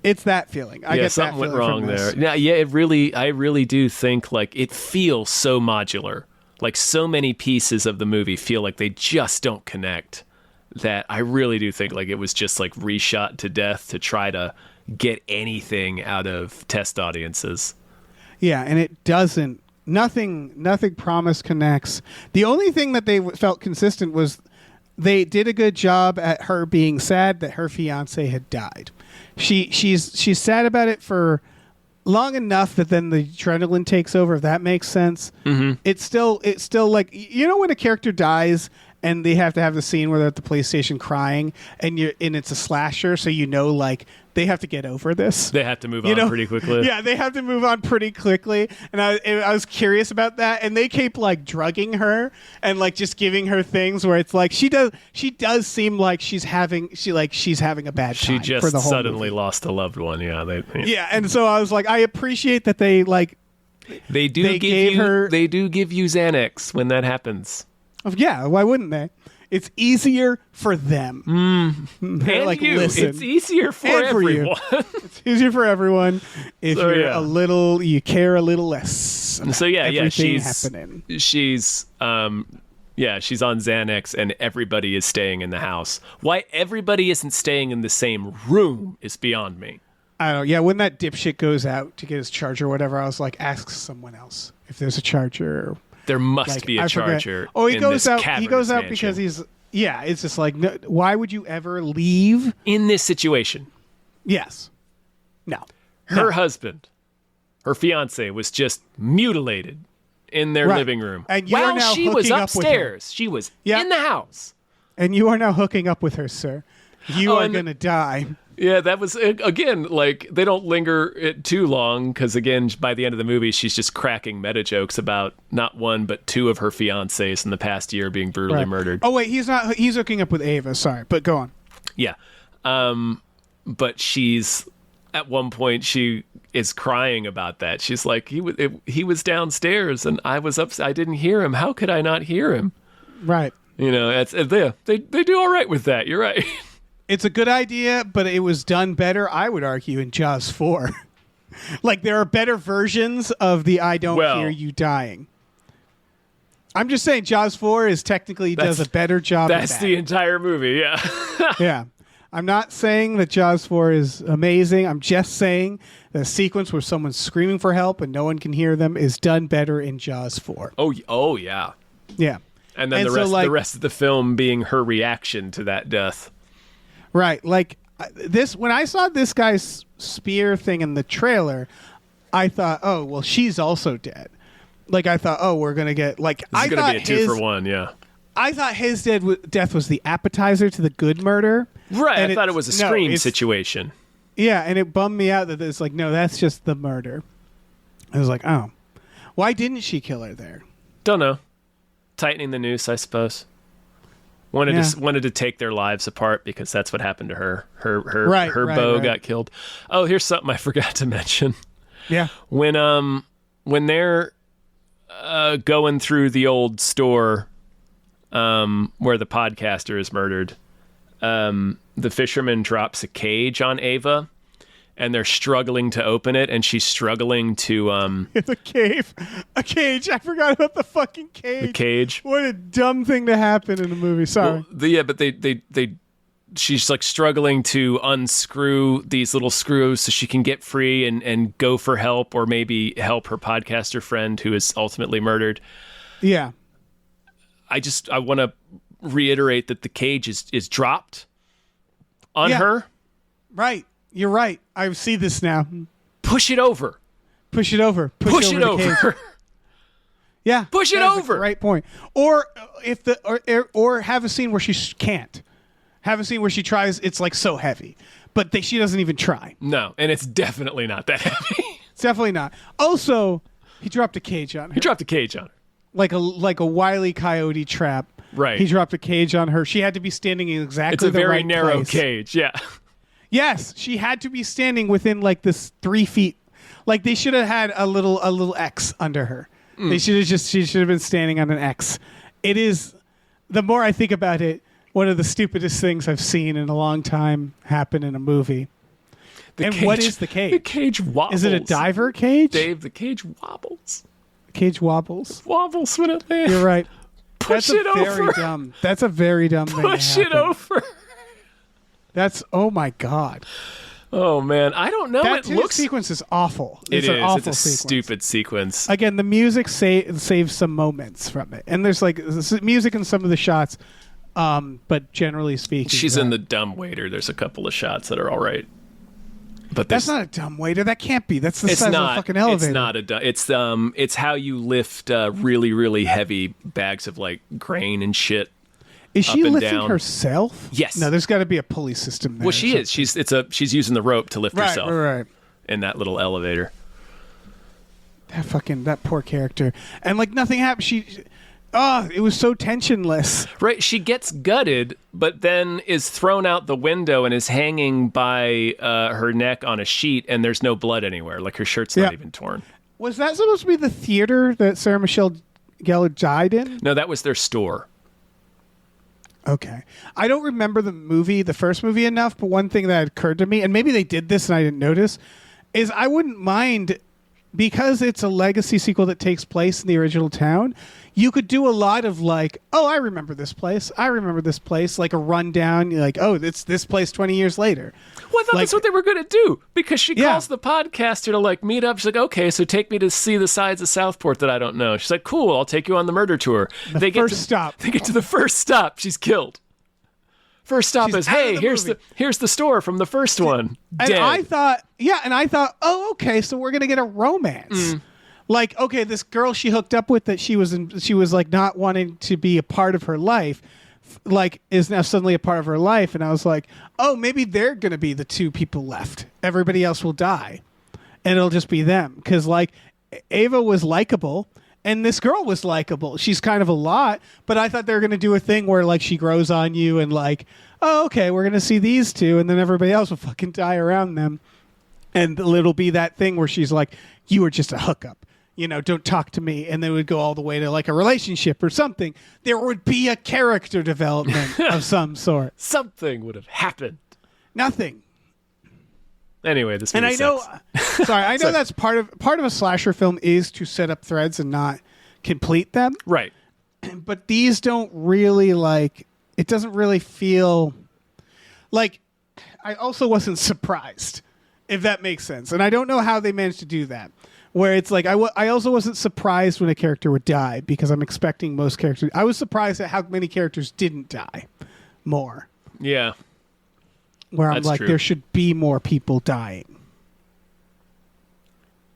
it's that feeling. I get something that went feeling wrong from there. this. Yeah, I really do think like it feels so modular. Like so many pieces of the movie feel like they just don't connect. that I really do think like it was just like reshot to death to try to get anything out of test audiences. Yeah, and it doesn't. Nothing Promise connects. The only thing that they felt consistent was they did a good job at her being sad that her fiance had died. She's sad about it for long enough that then the adrenaline takes over, if that makes sense. Mm-hmm. It's still like, you know, when a character dies and they have to have the scene where they're at the police station crying and it's a slasher, so you know, like, they have to get over this. They have to move on pretty quickly. Yeah, they have to move on pretty quickly. And I was curious about that. And they keep like drugging her and like just giving her things where it's like she does seem like she's having a bad time. She just for the whole suddenly movie. lost a loved one. Yeah, Yeah, and so I was like, I appreciate that they like they do they give gave you her. they do give you Xanax when that happens. Yeah, why wouldn't they? It's easier for them. And like, you, listen. it's easier for And for you. everyone. It's easier for everyone if So, you're yeah. you care a little less. About So yeah, everything she's happening. she's on Xanax and everybody is staying in the house. Why everybody isn't staying in the same room is beyond me. I don't know. Yeah, when that dipshit goes out to get his charger or whatever, I was like, ask someone else if there's a charger. There must Like, be a I forget. charger. Oh, he in goes this out. He cavernous goes out mansion. because he's. Yeah, it's just like, no, why would you ever leave? in this situation. Yes. No. Her husband, her fiance, was just mutilated in their Right. living room And you are while now she was hooking up with her. upstairs. She was Yeah. in the house. And you are now hooking up with her, sir. You Oh, are and- going to die. Yeah, that was again like they don't linger it too long because again by the end of the movie she's just cracking meta jokes about not one but two of her fiancés in the past year being brutally Right. murdered. Oh, wait, he's not. He's hooking up with Ava. Sorry, but go on. Yeah, but she's at one point she is crying about that. She's like he was downstairs and I was up. I didn't hear him. How could I not hear him? Right. You know, they do all right with that. You're right. It's a good idea, but it was done better, I would argue, in Jaws 4. Like, there are better versions of the I don't Well- hear you dying. I'm just saying Jaws 4 is technically does a better job of That's that. the entire movie. Yeah. Yeah. I'm not saying that Jaws 4 is amazing. I'm just saying the sequence where someone's screaming for help and no one can hear them is done better in Jaws 4. Oh yeah. Yeah. And then And the so, rest like- the rest of the film being her reaction to that death. Right. Like this, when I saw this guy's spear thing in the trailer, I thought, oh, well, she's also dead. Like, I thought, oh, we're going to get, like, This I is going thought to be a 2-for-1, yeah. I thought his death was the appetizer to the good murder. Right, And I thought it was a no, Scream it's- situation. Yeah, and it bummed me out that it's like, no, that's just the murder. I was like, oh, why didn't she kill her there? Don't know. Tightening the noose, I suppose. Wanted to take their lives apart because that's what happened to her. Her beau got killed. Oh, here's something I forgot to mention. Yeah. When they're going through the old store where the podcaster is murdered, the fisherman drops a cage on Ava and they're struggling to open it and she's struggling to It's a cave. A cage. I forgot about the fucking cage. the cage. What a dumb thing to happen in a movie. Sorry. Well, but she's like struggling to unscrew these little screws so she can get free and go for help or maybe help her podcaster friend who is ultimately murdered. Yeah. I want to reiterate that the cage is dropped on Yeah. her. Right. You're right. I see this now. Push it over. Push it over. Push it the cage. over. Yeah. Push it that's a over. great point. Or if or have a scene where she can't. Have a scene where she tries. It's like so heavy, but she doesn't even try. No, and it's definitely not that heavy. It's definitely not. Also, he dropped a cage on her. He dropped a cage on her. like a Wile E. Coyote trap. Right. He dropped a cage on her. She had to be standing in exactly It's a the very right narrow place. cage. Yeah. Yes, she had to be standing within like this 3 feet. Like they should have had a little X under her. She should have been standing on an X. It is, the more I think about it, one of the stupidest things I've seen in a long time happen in a movie. What is the cage? The cage wobbles. Is it a diver cage? Dave, the cage wobbles. Cage wobbles. Wobbles when it lands. You're right. Push it over. Very dumb. That's a very dumb thing. Push to it happen. over. That's oh my god. Oh man, I don't know. That It looks. sequence is awful. It It's an is. awful It's a sequence. stupid sequence. Again, the music saves some moments from it, and there's like music in some of the shots. But generally speaking, She's in the dumb waiter. There's a couple of shots that are all right. But That's not a dumb waiter. That can't be. That's the it's size not of a fucking elevator. It's not a dumb. It's how you lift really really heavy bags of like grain and shit. Is she up and lifting down. herself? Yes. No, there's got to be a pulley system there. Well, she is. She's using the rope to lift Right, herself right. in that little elevator. That poor character. And like nothing happened. It was so tensionless. Right, she gets gutted, but then is thrown out the window and is hanging by her neck on a sheet, and there's no blood anywhere. Like her shirt's not Yeah. even torn. Was that supposed to be the theater that Sarah Michelle Gellar died in? No, that was their store. Okay. I don't remember the first movie enough, but one thing that occurred to me, and maybe they did this and I didn't notice, is I wouldn't mind, because it's a legacy sequel that takes place in the original town, you could do a lot of like, oh, I remember this place, like a rundown, like, oh, it's this place 20 years later. Well, I thought that's what they were going to do, because she Yeah. calls the podcaster to like meet up. She's like, okay, so take me to see the sides of Southport that I don't know. She's like, cool, I'll take you on the murder tour. They first stop. They get to the first stop. She's killed. First stop She's is, out of hey, the here's the store from the first one. And Dead. I thought, oh, okay, so we're gonna get a romance. Like, okay, this girl she hooked up with that she was like not wanting to be a part of her life, like is now suddenly a part of her life, and I was like, oh, maybe they're gonna be the two people left. Everybody else will die, and it'll just be them. Because like Ava was likable. And this girl was likable. She's kind of a lot, but I thought they were going to do a thing where like she grows on you and like, oh, okay, we're going to see these two, and then everybody else will fucking die around them. And it'll be that thing where she's like, you were just a hookup. Don't talk to me. And then it would go all the way to like a relationship or something. There would be a character development of some sort. Something would have happened. Nothing. Anyway, this And movie I know, sucks. sorry, I know that's part of a slasher film is to set up threads and not complete them. Right. But these don't really like, it doesn't really feel like, I also wasn't surprised, if that makes sense. And I don't know how they managed to do that, where it's like, I also wasn't surprised when a character would die, because I'm expecting most characters. I was surprised at how many characters didn't die more, Yeah. where I'm That's like, true. there should be more people dying.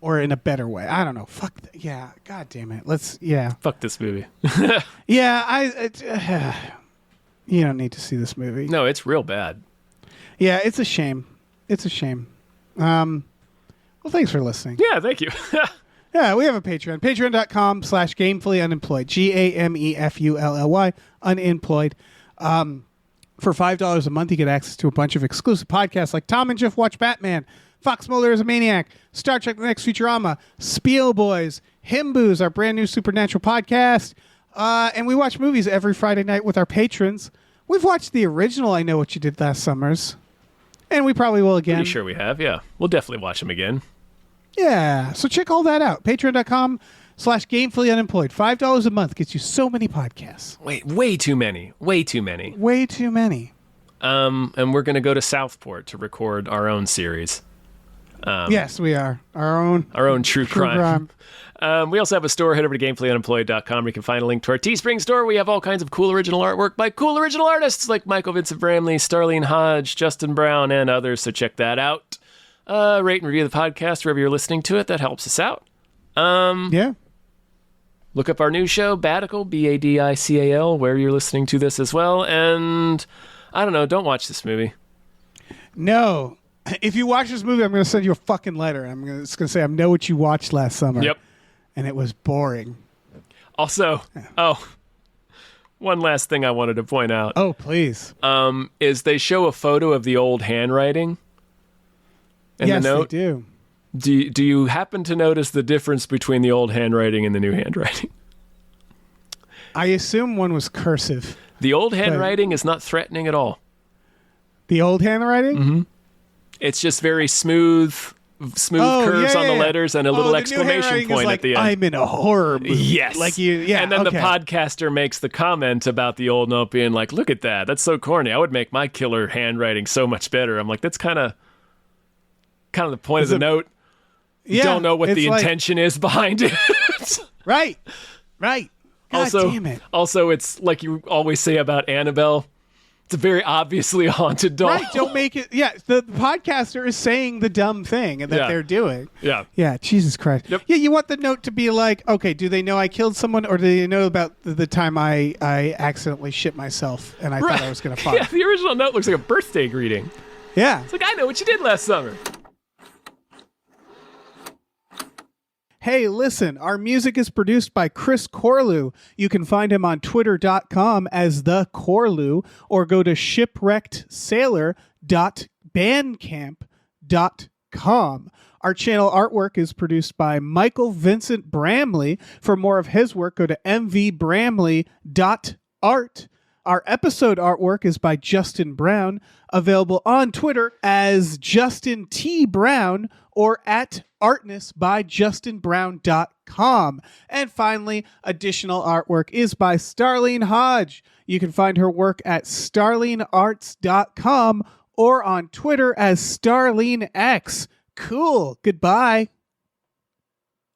Or in a better way. I don't know. Fuck. Yeah. God damn it. Fuck this movie. Yeah. You don't need to see this movie. No, it's real bad. Yeah, it's a shame. It's a shame. Well, thanks for listening. Yeah, thank you. Yeah, we have a Patreon. Patreon.com/gamefullyunemployed. GAMEFULLY unemployed. For $5 a month, you get access to a bunch of exclusive podcasts like Tom and Jeff Watch Batman, Fox Mulder is a Maniac, Star Trek The Next Futurama, Spiel Boys, Himboos, our brand new supernatural podcast. And we watch movies every Friday night with our patrons. We've watched the original I Know What You Did Last Summers. And we probably will again. Pretty sure we have, yeah. We'll definitely watch them again. Yeah. So check all that out. Patreon.com/gamefullyunemployed. $5 a month gets you so many podcasts. Wait, way too many. Way too many. Way too many. And we're going to go to Southport to record our own series. Yes, we are. Our own True Crime. We also have a store. Head over to gamefullyunemployed.com where you can find a link to our Teespring store. We have all kinds of cool original artwork by cool original artists like Michael Vincent Bramley, Starlene Hodge, Justin Brown, and others. So check that out. Rate and review the podcast wherever you're listening to it. That helps us out. Yeah. Look up our new show, Badical, Badical, where you're listening to this as well. And I don't know, don't watch this movie. No. If you watch this movie, I'm going to send you a fucking letter. It's going to say, I know what you watched last summer. Yep. And it was boring. Also, one last thing I wanted to point out. Oh, please. Is they show a photo of the old handwriting in yes, the note. they do. Do you happen to notice the difference between the old handwriting and the new handwriting? I assume one was cursive. The old handwriting is not threatening at all. The old handwriting? Mm-hmm. It's just very smooth, smooth curves on the letters and a little the new exclamation handwriting point is like, at the end. I'm in a horror movie. Yes. Like yeah. And then the okay. podcaster makes the comment about the old note being like, look at that. That's so corny. I would make my killer handwriting so much better. I'm like, that's kind of the point of the note. You don't know what the intention is behind it. Right. God also, damn it. Also, it's like you always say about Annabelle. It's a very obviously a haunted doll. Right, don't make it. Yeah, the podcaster is saying the dumb thing that they're doing. Yeah. Yeah, Jesus Christ. Yep. Yeah, you want the note to be like, okay, do they know I killed someone, or do they know about the time I accidentally shit myself and I thought I was going to fart? Yeah, the original note looks like a birthday greeting. Yeah. It's like, I know what you did last summer. Hey, listen, our music is produced by Chris Corlew. You can find him on twitter.com as the Corlew, or go to shipwreckedsailor.bandcamp.com. Our channel artwork is produced by Michael Vincent Bramley. For more of his work, go to mvbramley.art. Our episode artwork is by Justin Brown, available on Twitter as Justin T. Brown or at artnessbyjustinbrown.com. And finally, additional artwork is by Starlene Hodge. You can find her work at starlenearts.com or on Twitter as StarleneX. Cool. Goodbye.